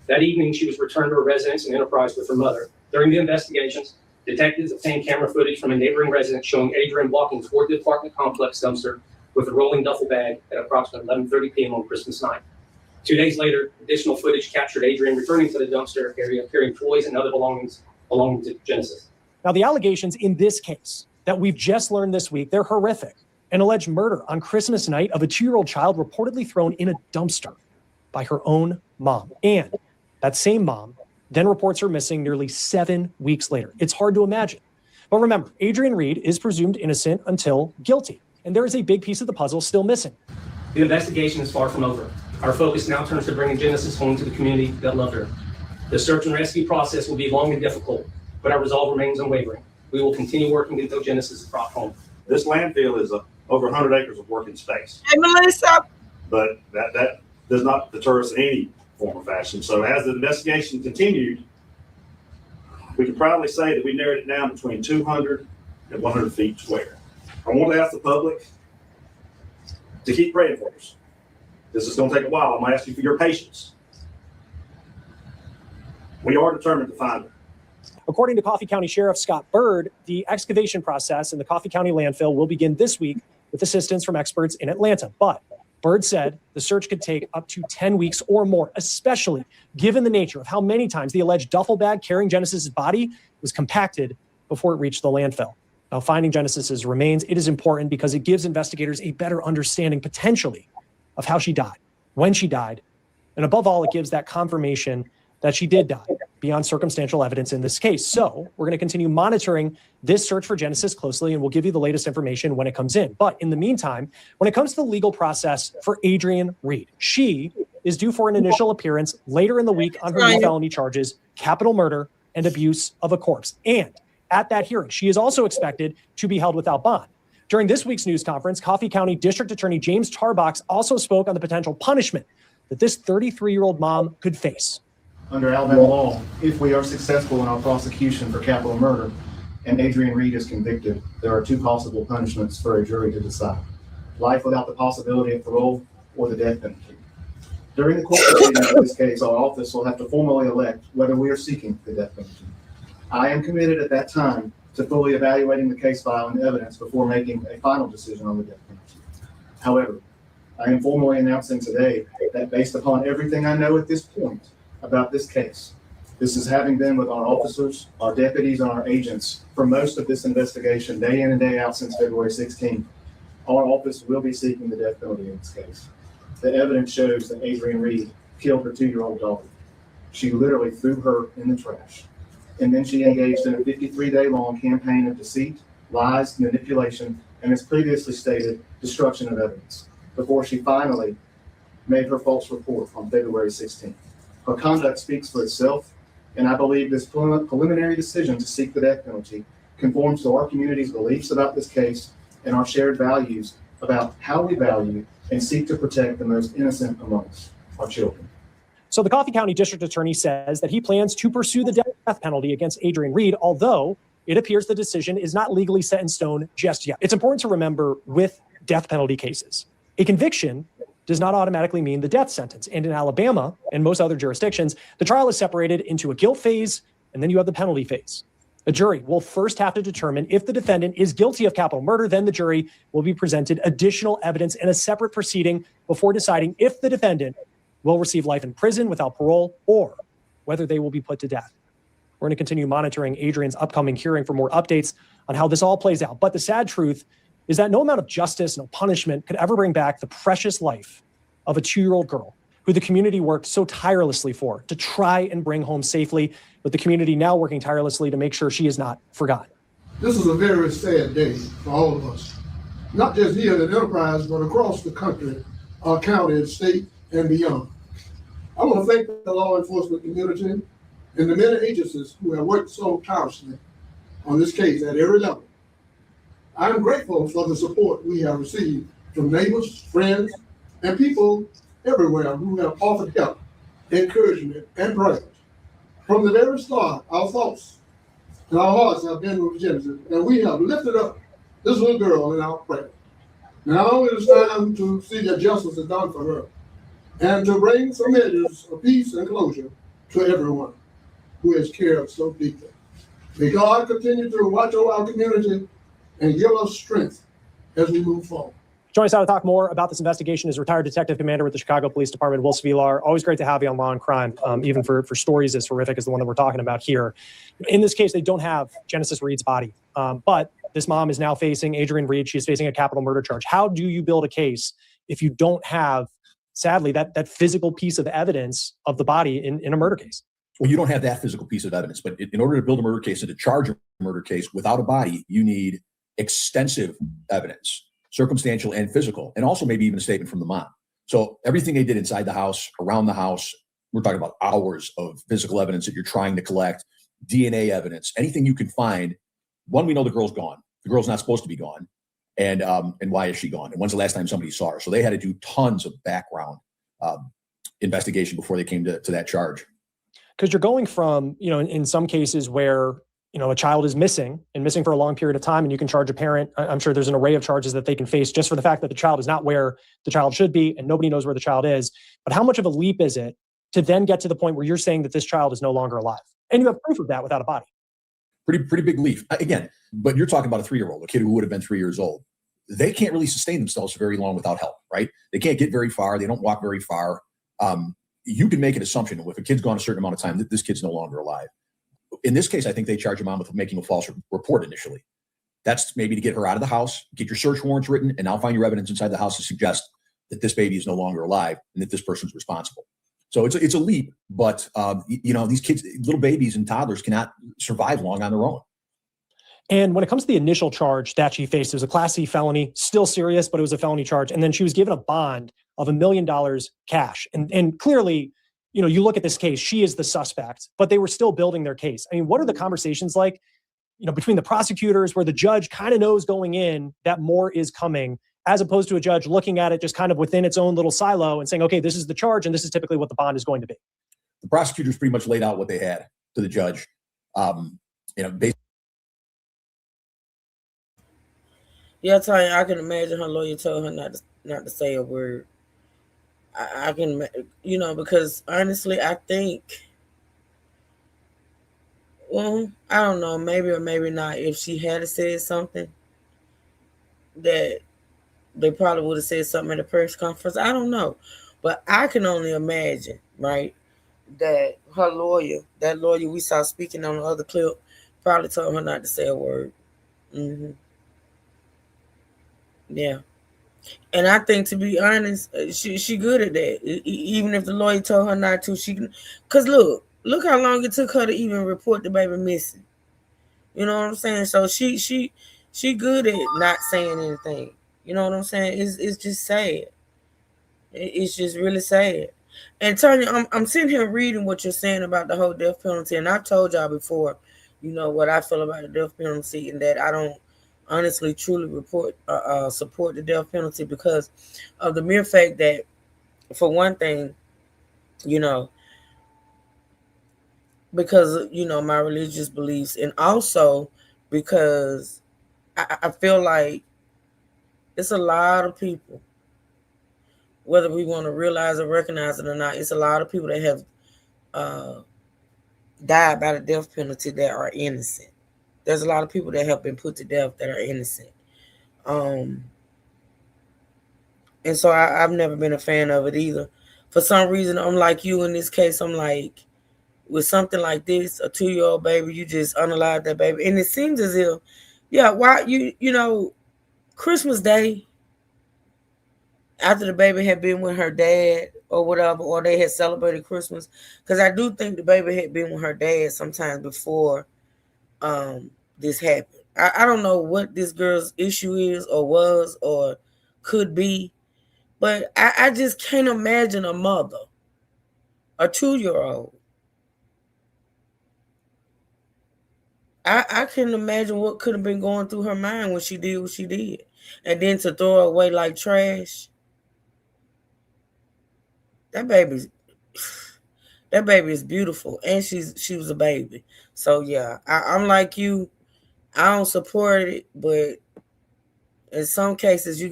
That evening, she was returned to her residence in Enterprise with her mother. During the investigations, detectives obtained camera footage from a neighboring residence showing Adrian walking toward the apartment complex dumpster with a rolling duffel bag at approximately 11:30 p.m. on Christmas night. 2 days later, additional footage captured Adrian returning to the dumpster area carrying toys and other belongings belonging to Genesis. Now, the allegations in this case that we've just learned this week, they're horrific. An alleged murder on Christmas night of a 2-year-old child reportedly thrown in a dumpster by her own mom. And that same mom then reports her missing nearly 7 weeks later. It's hard to imagine. But remember, Adrian Reed is presumed innocent until guilty. And there is a big piece of the puzzle still missing. The investigation is far from over. Our focus now turns to bringing Genesis home to the community that loved her. The search and rescue process will be long and difficult, but our resolve remains unwavering. We will continue working until Genesis is brought home. This landfill is over 100 acres of working space. Hey, Melissa. But that does not deter us in any form or fashion. So as the investigation continued, we can proudly say that we narrowed it down between 200 and 100 feet square. I want to ask the public to keep praying for us. This is going to take a while. I'm going to ask you for your patience. We are determined to find her. According to Coffee County Sheriff Scott Bird, the excavation process in the Coffee County landfill will begin this week with assistance from experts in Atlanta. But Bird said the search could take up to 10 weeks or more, especially given the nature of how many times the alleged duffel bag carrying Genesis's body was compacted before it reached the landfill. Now, finding Genesis's remains, it is important because it gives investigators a better understanding, potentially, of how she died, when she died, and above all, it gives that confirmation that she did die beyond circumstantial evidence in this case. So we're going to continue monitoring this search for Genesis closely, and we'll give you the latest information when it comes in. But in the meantime, when it comes to the legal process for Adrian Reed, she is due for an initial appearance later in the week on her new felony charges, capital murder and abuse of a corpse. And at that hearing, she is also expected to be held without bond. During this week's news conference, Coffee County District Attorney James Tarbox also spoke on the potential punishment that this 33-year-old mom could face. Under Alabama law, if we are successful in our prosecution for capital murder and Adrian Reed is convicted, there are 2 possible punishments for a jury to decide: life without the possibility of parole or the death penalty. During the court proceedings of this case, our office will have to formally elect whether we are seeking the death penalty. I am committed at that time to fully evaluating the case file and evidence before making a final decision on the death penalty. However, I am formally announcing today that based upon everything I know at this point, about this case. This is having been with our officers, our deputies, and our agents for most of this investigation, day in and day out since February 16th. Our office will be seeking the death penalty in this case. The evidence shows that Adrienne Reed killed her 2-year-old daughter. She literally threw her in the trash. And then she engaged in a 53-day-long campaign of deceit, lies, manipulation, and as previously stated, destruction of evidence, before she finally made her false report on February 16th. Her conduct speaks for itself, and I believe this preliminary decision to seek the death penalty conforms to our community's beliefs about this case and our shared values about how we value and seek to protect the most innocent among us, our children. So the Coffee County District Attorney says that he plans to pursue the death penalty against Adrienne Reed, although it appears the decision is not legally set in stone just yet. It's important to remember with death penalty cases, a conviction does not automatically mean the death sentence. And in Alabama and most other jurisdictions, the trial is separated into a guilt phase, and then you have the penalty phase. A jury will first have to determine if the defendant is guilty of capital murder. Then the jury will be presented additional evidence in a separate proceeding before deciding if the defendant will receive life in prison without parole or whether they will be put to death. We're going to continue monitoring Adrienne's upcoming hearing for more updates on how this all plays out. But the sad truth is that no amount of justice, no punishment could ever bring back the precious life of a 2-year-old girl who the community worked so tirelessly for to try and bring home safely, with the community now working tirelessly to make sure she is not forgotten. This is a very sad day for all of us, not just here at Enterprise, but across the country, our county, state, and beyond. I want to thank the law enforcement community and the many agencies who have worked so tirelessly on this case at every level. I am grateful for the support we have received from neighbors, friends, and people everywhere who have offered help, encouragement, and prayers. From the very start, our thoughts and our hearts have been with Genesis, and we have lifted up this little girl in our prayer. Now it is time to see that justice is done for her and to bring some measures of peace and closure to everyone who has cared so deeply. May God continue to watch over our community and give us strength as we move forward. Joining us now to talk more about this investigation is retired detective commander with the Chicago Police Department, Will Svilar. Always great to have you on Law and Crime, even for stories as horrific as the one that we're talking about here. In this case, they don't have Genesis Reed's body, but this mom is now facing Adrienne Reed. She is facing a capital murder charge. How do you build a case if you don't have, sadly, that physical piece of evidence of the body in a murder case? Well, you don't have that physical piece of evidence, but in order to build a murder case and to charge a murder case without a body, you need extensive evidence, circumstantial and physical, and also maybe even a statement from the mom. So everything they did inside the house, around the house, we're talking about hours of physical evidence that you're trying to collect, DNA evidence, anything you can find. One, we know the girl's gone. The girl's not supposed to be gone. And why is she gone? And when's the last time somebody saw her? So they had to do tons of background investigation before they came to that charge. Because you're going from, in some cases where, a child is missing for a long period of time, and you can charge a parent. I'm sure there's an array of charges that they can face just for the fact that the child is not where the child should be and nobody knows where the child is. But how much of a leap is it to then get to the point where you're saying that this child is no longer alive? And you have proof of that without a body. Pretty big leap. Again, but you're talking about a 3-year-old, a kid who would have been 3 years old. They can't really sustain themselves for very long without help, right? They can't get very far. They don't walk very far. You can make an assumption if a kid's gone a certain amount of time that this kid's no longer alive. In this case, I think they charge a mom with making a false report initially. That's maybe to get her out of the house, get your search warrants written, and now find your evidence inside the house to suggest that this baby is no longer alive and that this person's responsible. So it's a leap, but these kids, little babies and toddlers, cannot survive long on their own. And when it comes to the initial charge that she faced, it was a Class C felony, still serious, but it was a felony charge. And then she was given a bond of $1 million cash. And clearly, you look at this case, she is the suspect, but they were still building their case. I mean, what are the conversations like, between the prosecutors where the judge kind of knows going in that more is coming, as opposed to a judge looking at it just kind of within its own little silo and saying, okay, this is the charge and this is typically what the bond is going to be? The prosecutors pretty much laid out what they had to the judge. Yeah, Tanya, I can imagine her lawyer told her not to say a word. I can, because honestly, I think, well, I don't know, maybe or maybe not. If she had said something, that they probably would have said something at the press conference. I don't know, but I can only imagine, right, that that lawyer we saw speaking on the other clip, probably told her not to say a word. Yeah. And I think, to be honest, she good at that. Even if the lawyer told her not to, she can. Cause look how long it took her to even report the baby missing. You know what I'm saying? So she good at not saying anything. You know what I'm saying? It's just sad. It's just really sad. And Tanya, I'm sitting here reading what you're saying about the whole death penalty, and I've told y'all before, what I feel about the death penalty, and that I don't honestly truly support the death penalty because of the mere fact that, for one thing, because my religious beliefs, and also because I feel like it's a lot of people, whether we want to realize or recognize it or not, it's a lot of people that have died by the death penalty that are innocent. There's a lot of people that have been put to death that are innocent. And so I've never been a fan of it either. For some reason, I'm like you in this case. I'm like, with something like this, a 2-year-old baby, you just unalive that baby. And it seems as if, why Christmas Day, after the baby had been with her dad or whatever, or they had celebrated Christmas, because I do think the baby had been with her dad sometime before this happened. I don't know what this girl's issue is or was or could be, but I just can't imagine a mother, a 2-year-old. I couldn't imagine what could have been going through her mind when she did what she did. And then to throw her away like trash. That baby is beautiful. And she was a baby. So yeah, I'm like you. I don't support it, but in some cases you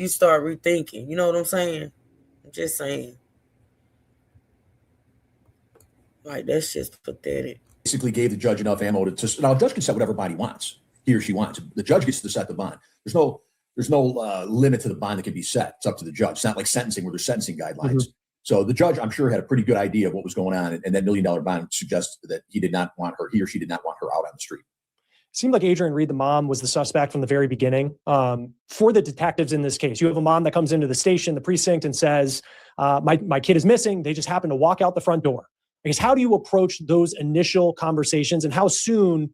start rethinking. You know what I'm saying? I'm just saying. Like, that's just pathetic. Basically gave the judge enough ammo to now, a judge can set whatever bond he or she wants. The judge gets to set the bond. There's no limit to the bond that can be set. It's up to the judge. It's not like sentencing where there's sentencing guidelines. Mm-hmm. So the judge, I'm sure, had a pretty good idea of what was going on, and that $1 million bond suggests that he or she did not want her out on the street. Seemed like Adrienne Reed, the mom, was the suspect from the very beginning. For the detectives in this case, you have a mom that comes into the station, the precinct, and says, my kid is missing. They just happen to walk out the front door. I guess, how do you approach those initial conversations, and how soon,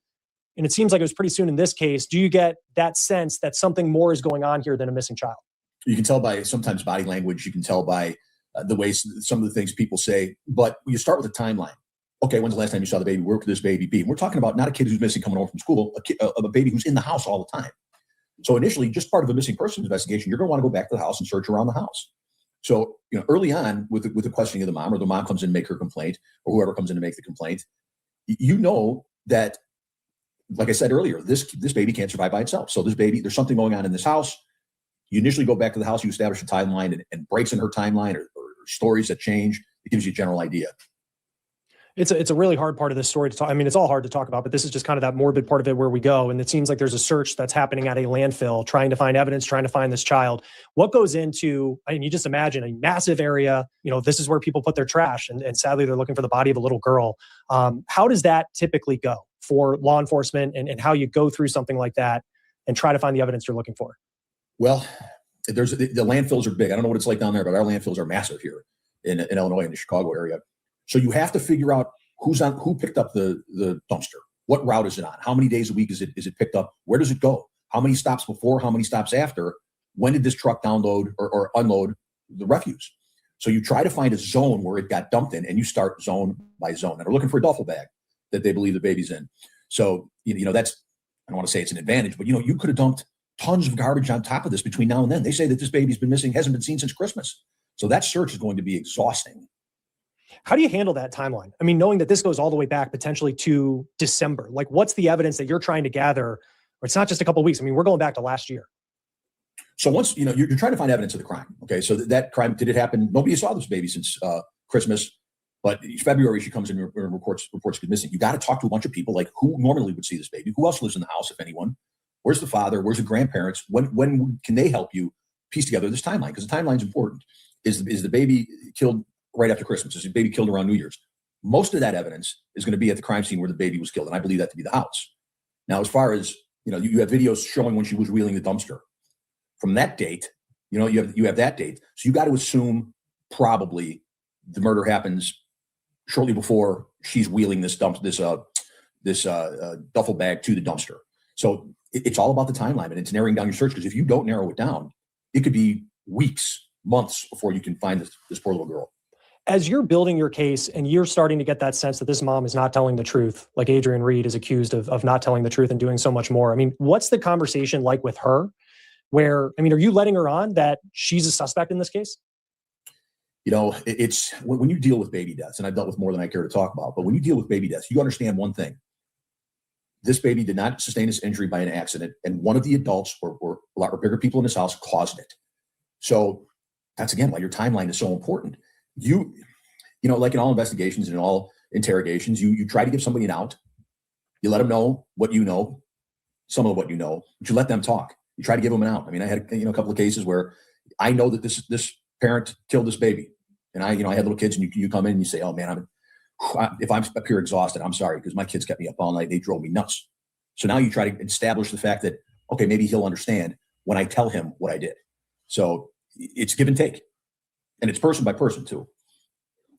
and it seems like it was pretty soon in this case, do you get that sense that something more is going on here than a missing child? You can tell by sometimes body language. You can tell by the way some of the things people say, but you start with a timeline. Okay, when's the last time you saw the baby? Where could this baby be? And we're talking about not a kid who's missing coming home from school, a baby who's in the house all the time. So initially, just part of a missing persons investigation, you're going to want to go back to the house and search around the house. So, early on with the questioning of the mom, or the mom comes in and make her complaint, or whoever comes in to make the complaint, that, like I said earlier, this baby can't survive by itself. So there's something going on in this house. You initially go back to the house, you establish a timeline, and breaks in her timeline or stories that change. It gives you a general idea. It's a really hard part of this story to talk. I mean, it's all hard to talk about, but this is just kind of that morbid part of it where we go. And it seems like there's a search that's happening at a landfill, trying to find evidence, trying to find this child. What goes into, I mean, you just imagine a massive area, this is where people put their trash, and sadly they're looking for the body of a little girl. How does that typically go for law enforcement, and how you go through something like that and try to find the evidence you're looking for? Well, the landfills are big. I don't know what it's like down there, but our landfills are massive here in Illinois, in the Chicago area. So you have to figure out who picked up the dumpster. What route is it on? How many days a week is it picked up? Where does it go? How many stops before? How many stops after? When did this truck download or unload the refuse? So you try to find a zone where it got dumped in, and you start zone by zone. And they're looking for a duffel bag that they believe the baby's in. So that's, I don't want to say it's an advantage, but you could have dumped tons of garbage on top of this between now and then. They say that this baby's been missing, hasn't been seen since Christmas. So that search is going to be exhausting. How do you handle that timeline? I mean, knowing that this goes all the way back potentially to December, like, what's the evidence that you're trying to gather? Or it's not just a couple of weeks. I mean, we're going back to last year. So once, you're trying to find evidence of the crime. Okay. So that crime, did it happen? Nobody saw this baby since Christmas, but in February, she comes in and reports she's missing. You got to talk to a bunch of people, like who normally would see this baby? Who else lives in the house, if anyone? Where's the father? Where's the grandparents? When can they help you piece together this timeline? Because the timeline's important. Is the baby killed right after Christmas. There's a baby killed around New Year's. Most of that evidence is going to be at the crime scene where the baby was killed, and I believe that to be the house. Now, as far as you have videos showing when she was wheeling the dumpster. From that date, you have that date, so you got to assume probably the murder happens shortly before she's wheeling this duffel bag to the dumpster. So it's all about the timeline, and it's narrowing down your search, because if you don't narrow it down, it could be weeks, months before you can find this poor little girl. As you're building your case and you're starting to get that sense that this mom is not telling the truth, like Adrian Reed is accused of not telling the truth and doing so much more. I mean, what's the conversation like with her? Are you letting her on that she's a suspect in this case? It's when you deal with baby deaths, and I've dealt with more than I care to talk about, but when you deal with baby deaths, you understand one thing. This baby did not sustain this injury by an accident, and one of the adults or a lot of bigger people in this house caused it. So that's, again, why your timeline is so important. Like in all investigations and in all interrogations, you try to give somebody an out. You let them know what you know, some of what you know, but you let them talk. You try to give them an out. I mean, I had a couple of cases where I know that this parent killed this baby, and I had little kids, and you come in and you say, "Oh man, if I'm up here exhausted, I'm sorry, because my kids kept me up all night. They drove me nuts." So now you try to establish the fact that, okay, maybe he'll understand when I tell him what I did. So it's give and take, and it's person by person too.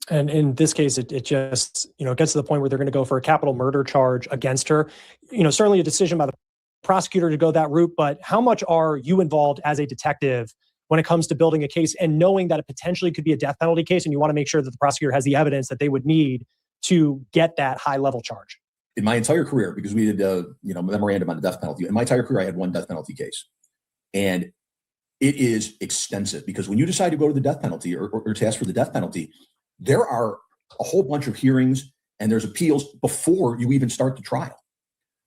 And in this case, it just, it gets to the point where they're going to go for a capital murder charge against her. Certainly a decision by the prosecutor to go that route, but how much are you involved as a detective when it comes to building a case and knowing that it potentially could be a death penalty case, and you want to make sure that the prosecutor has the evidence that they would need to get that high level charge? In my entire career, because we did a memorandum on the death penalty, in my entire career, I had one death penalty case. And it is extensive, because when you decide to go to the death penalty or to ask for the death penalty, there are a whole bunch of hearings and there's appeals before you even start the trial.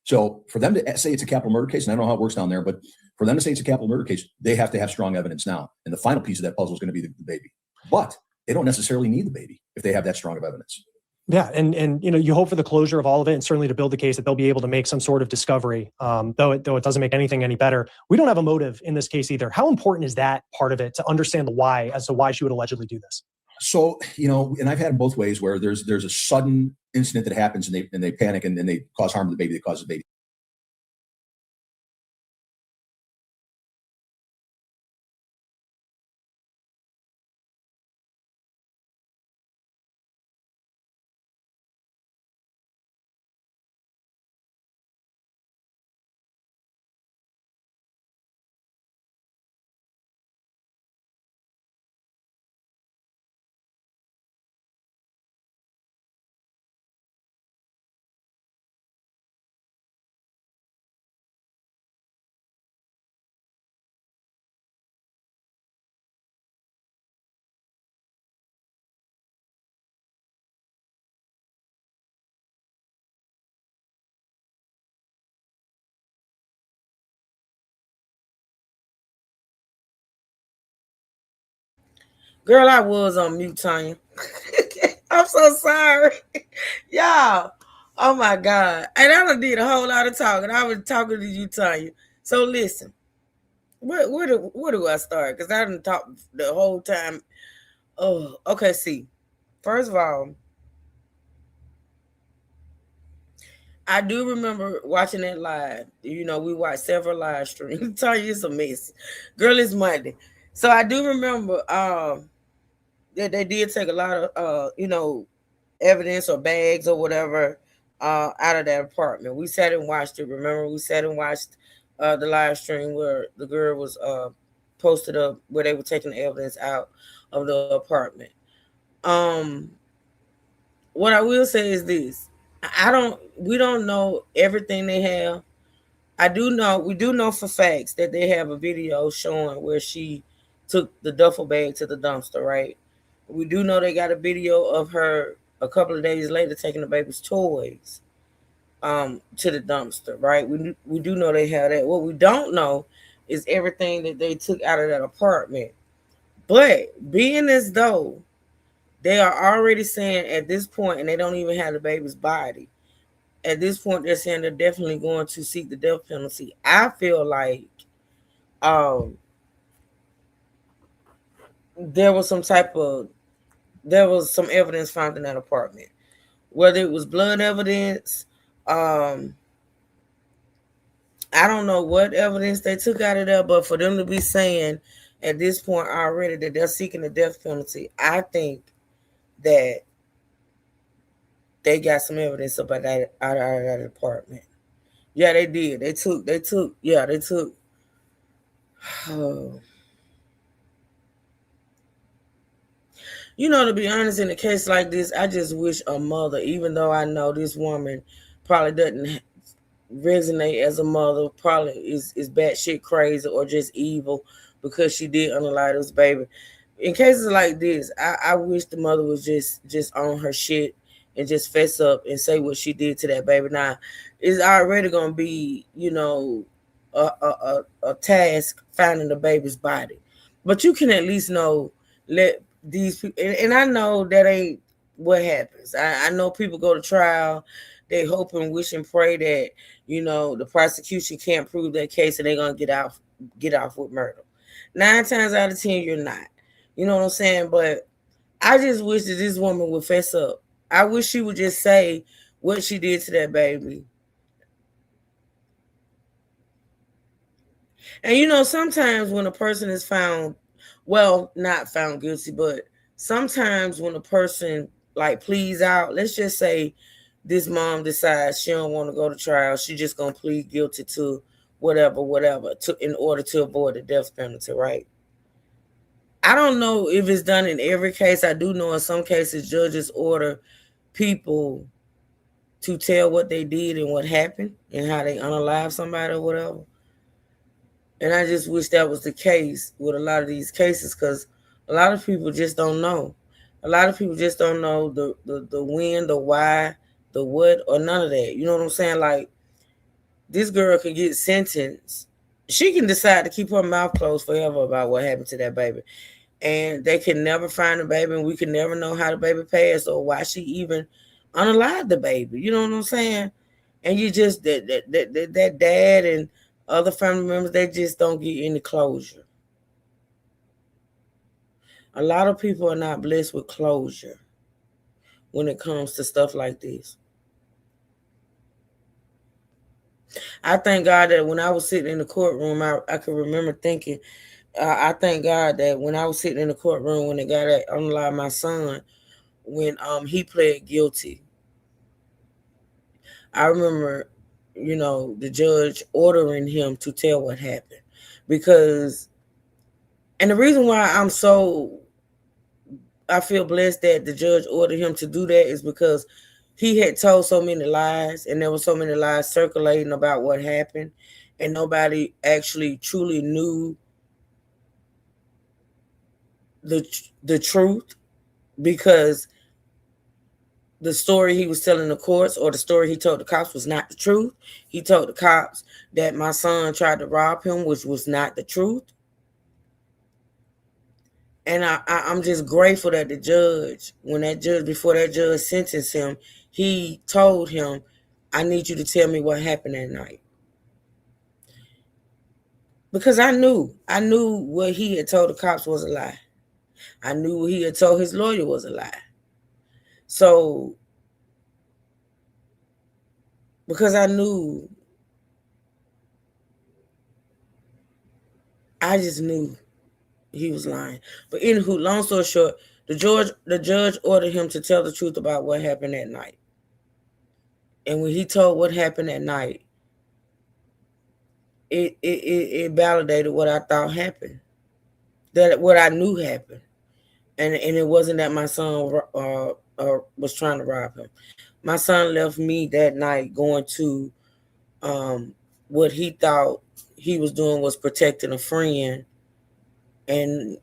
So for them to say it's a capital murder case, and I don't know how it works down there, but for them to say it's a capital murder case, they have to have strong evidence now. And the final piece of that puzzle is going to be the baby. But they don't necessarily need the baby if they have that strong of evidence. Yeah, and you hope for the closure of all of it, and certainly to build the case that they'll be able to make some sort of discovery. Though it doesn't make anything any better. We don't have a motive in this case either. How important is that part of it to understand the why as to why she would allegedly do this? So, and I've had them both ways, where there's a sudden incident that happens and they panic and they cause harm to the baby that causes the baby. Girl, I was on mute, Tanya. I'm so sorry. Y'all. Oh my God. And I done did a whole lot of talking. I was talking to you, Tanya. So listen. Where do I start? Because I didn't talk the whole time. Oh, okay. See, first of all, I do remember watching that live. We watched several live streams. Tanya, it's a mess. Girl, it's Monday. So I do remember that they did take a lot of evidence or bags or whatever out of that apartment. We sat and watched it. Remember, we sat and watched the live stream where the girl was posted up where they were taking the evidence out of the apartment. What I will say is this. We don't know everything they have. We do know for facts that they have a video showing where she took the duffel bag to the dumpster, right? We do know they got a video of her a couple of days later taking the baby's toys to the dumpster, right? We do know they have that. What we don't know is everything that they took out of that apartment. But being as though they are already saying at this point, and they don't even have the baby's body, at this point they're saying they're definitely going to seek the death penalty. I feel like there was some type of there was some evidence found in that apartment, whether it was blood evidence. I don't know what evidence they took out of there, but for them to be saying at this point already that they're seeking the death penalty, I think that they got some evidence about that out of that apartment. Yeah, they did. They took. Yeah, they took. Oh. You know, to be honest, in a case like this, I just wish a mother, even though I know this woman probably doesn't resonate as a mother, probably is batshit crazy or just evil because she did unalive this baby. In cases like this, I wish the mother was just on her shit and just fess up and say what she did to that baby. Now, it's already gonna be, you know, a task finding the baby's body, but you can at least know let these people. And I know that ain't what happens. I know people go to trial. They hope and wish and pray that, you know, the prosecution can't prove that case and they're gonna get off with murder. 9 times out of 10, you're not. You know what I'm saying? But I just wish that this woman would fess up. I wish she would just say what she did to that baby. And you know, sometimes when a person is found, well, not found guilty, but sometimes when a person like pleads out, let's just say this mom decides she don't want to go to trial, she just gonna plead guilty to whatever, to in order to avoid the death penalty, right? I don't know if it's done in every case. I do know in some cases judges order people to tell what they did and what happened and how they unalive somebody or whatever. And I just wish that was the case with a lot of these cases, because a lot of people just don't know. A lot of people just don't know the when, the why, the what, or none of that. You know what I'm saying? Like, this girl can get sentenced. She can decide to keep her mouth closed forever about what happened to that baby. And they can never find the baby, and we can never know how the baby passed or why she even unalived the baby. You know what I'm saying? And you just that dad and other family members, they just don't get any closure. A lot of people are not blessed with closure when it comes to stuff like this. I thank God that when I was sitting in the courtroom, I could remember thinking, I thank God that when I was sitting in the courtroom when they got to unalive my son, when he pled guilty, I remember, you know, the judge ordering him to tell what happened. Because, and the reason why I feel blessed that the judge ordered him to do that is because he had told so many lies, and there were so many lies circulating about what happened, and nobody actually truly knew the truth, because the story he was telling the courts or the story he told the cops was not the truth. He told the cops that my son tried to rob him, which was not the truth. And I'm just grateful that the judge, before that judge sentenced him, he told him, I need you to tell me what happened that night. Because I knew what he had told the cops was a lie. I knew what he had told his lawyer was a lie. So, because I just knew he was lying. But anywho, long story short, the judge ordered him to tell the truth about what happened that night. And when he told what happened that night, it validated what I thought happened, that what I knew happened, and it wasn't that my son was trying to rob him. My son left me that night going to what he thought he was doing was protecting a friend, and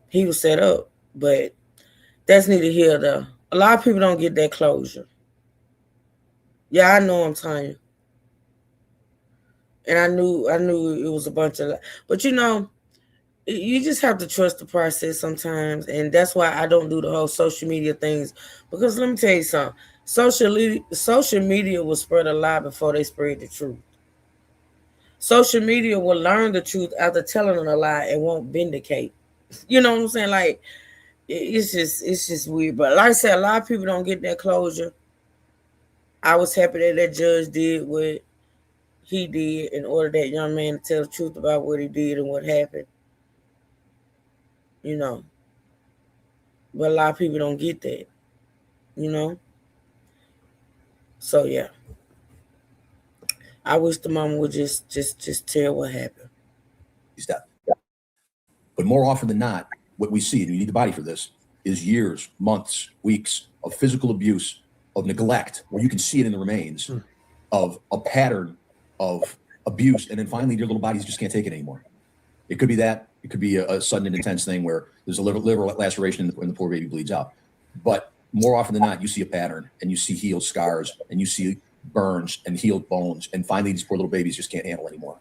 he was set up. But that's neither here nor there. A lot of people don't get that closure. Yeah, I know, I'm telling you. And I knew it was a bunch of, but you know, you just have to trust the process sometimes, and that's why I don't do the whole social media things. Because let me tell you something, social media will spread a lie before they spread the truth. Social media will learn the truth after telling a lie and won't vindicate. You know what I'm saying? Like, it's just weird. But like I said, a lot of people don't get that closure. I was happy that that judge did what he did in order that young man to tell the truth about what he did and what happened. You know, but a lot of people don't get that. You know, so yeah, I wish the mama would just tell what happened. Step. But more often than not, what we see, and you need the body for this, is years, months, weeks of physical abuse, of neglect, where you can see it in the remains of a pattern of abuse. And then finally, your little bodies just can't take it anymore. It could be that. It could be a sudden and intense thing where there's a liver laceration and the poor baby bleeds out. But more often than not, you see a pattern and you see healed scars and you see burns and healed bones. And finally, these poor little babies just can't handle anymore.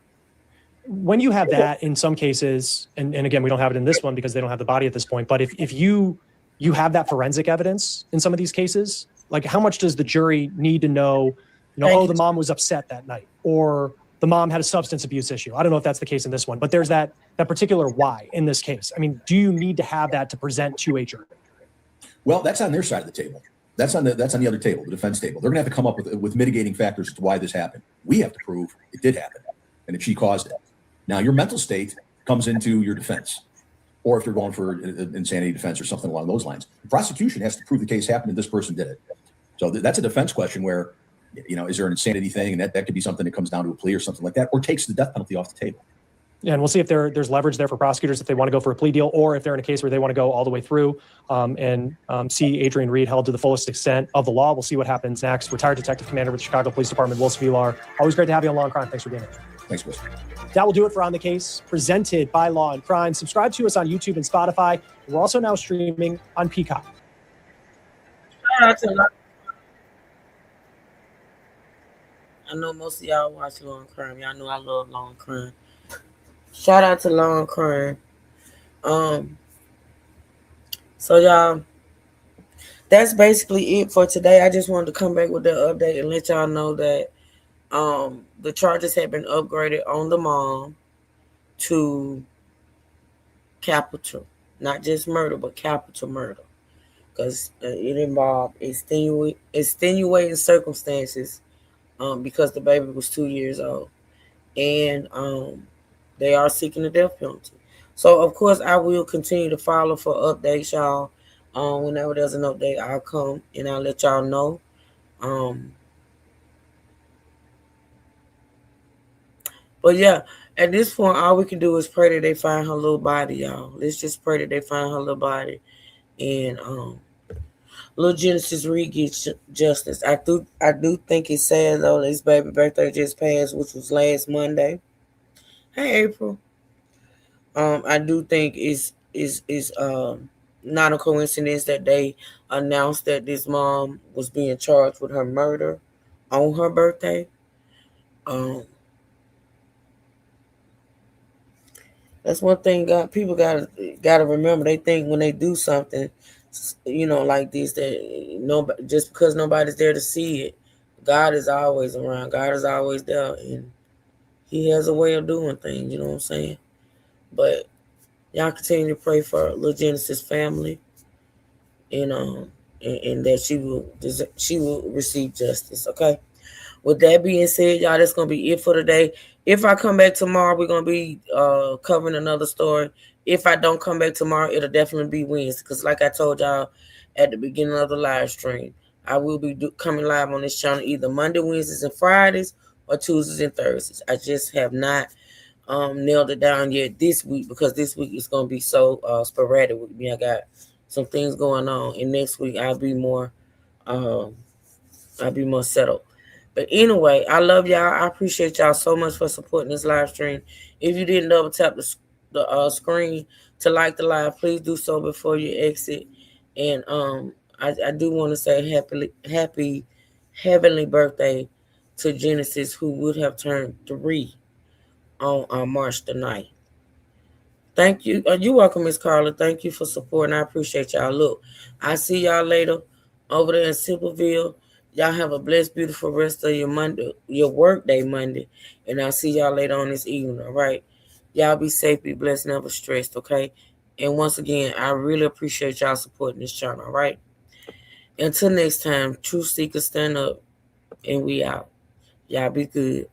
When you have that in some cases, and again, we don't have it in this one because they don't have the body at this point, but if you have that forensic evidence in some of these cases, like how much does the jury need to know, oh, the mom was upset that night, or the mom had a substance abuse issue? I don't know if that's the case in this one, but there's that particular why in this case. I mean, do you need to have that to present to a jury? Well, that's on their side of the table. That's on the other table, the defense table. They're going to have to come up with mitigating factors as to why this happened. We have to prove it did happen and that she caused it. Now, your mental state comes into your defense, or if you're going for insanity defense or something along those lines. The prosecution has to prove the case happened and this person did it. So that's a defense question where, is there an insanity thing? And that could be something that comes down to a plea or something like that, or takes the death penalty off the table. Yeah, and we'll see if there's leverage there for prosecutors if they want to go for a plea deal, or if they're in a case where they want to go all the way through and see Adrian Reed held to the fullest extent of the law. We'll see what happens next. Retired Detective Commander with the Chicago Police Department, Will Vilar. Always great to have you on Law and Crime. Thanks for being here. Thanks, Chris. That will do it for On the Case, presented by Law and Crime. Subscribe to us on YouTube and Spotify. We're also now streaming on Peacock. Shout out to I know most of y'all watch Law and Crime. Y'all know I love Law and Crime. Shout out to Law and Crime. So y'all, that's basically it for today. I just wanted to come back with the update and let y'all know that the charges have been upgraded on the mom to capital, not just murder, but capital murder, because it involved extenuating circumstances because the baby was 2 years old, and they are seeking the death penalty. So of course I will continue to follow for updates, y'all. Whenever there's an update, I'll come and I'll let y'all know. But yeah, at this point, all we can do is pray that they find her little body, y'all. Let's just pray that they find her little body, and little Genesis Reed gets justice. I do think it's sad though. His baby birthday just passed, which was last Monday. Hey, April. I do think it's not a coincidence that they announced that this mom was being charged with her murder on her birthday. That's one thing people gotta remember. They think when they do something, like this, that just because nobody's there to see it, God is always around. God is always there, and He has a way of doing things. You know what I'm saying? But y'all continue to pray for little Genesis family, and that she will receive justice. Okay. With that being said, y'all, that's gonna be it for today. If I come back tomorrow, we're gonna be covering another story. If I don't come back tomorrow, it'll definitely be Wednesday, because like I told y'all at the beginning of the live stream, I will be coming live on this channel either Monday, Wednesdays, and Fridays, or Tuesdays and Thursdays. I just have not nailed it down yet this week, because this week is gonna be so sporadic with me. I got some things going on, and next week I'll be more settled. But anyway, I love y'all. I appreciate y'all so much for supporting this live stream. If you didn't double tap the screen to like the live, please do so before you exit. And I do want to say happy heavenly birthday to Genesis, who would have turned 3 on March the 9th. Thank you. You're welcome, Miss Carla. Thank you for supporting. I appreciate y'all. Look, I see y'all later over there in Simpleville. Y'all have a blessed, beautiful rest of your work day Monday. And I'll see y'all later on this evening, all right? Y'all be safe, be blessed, never stressed, okay? And once again, I really appreciate y'all supporting this channel, all right? Until next time, Truth Seekers stand up, and we out. Y'all be good.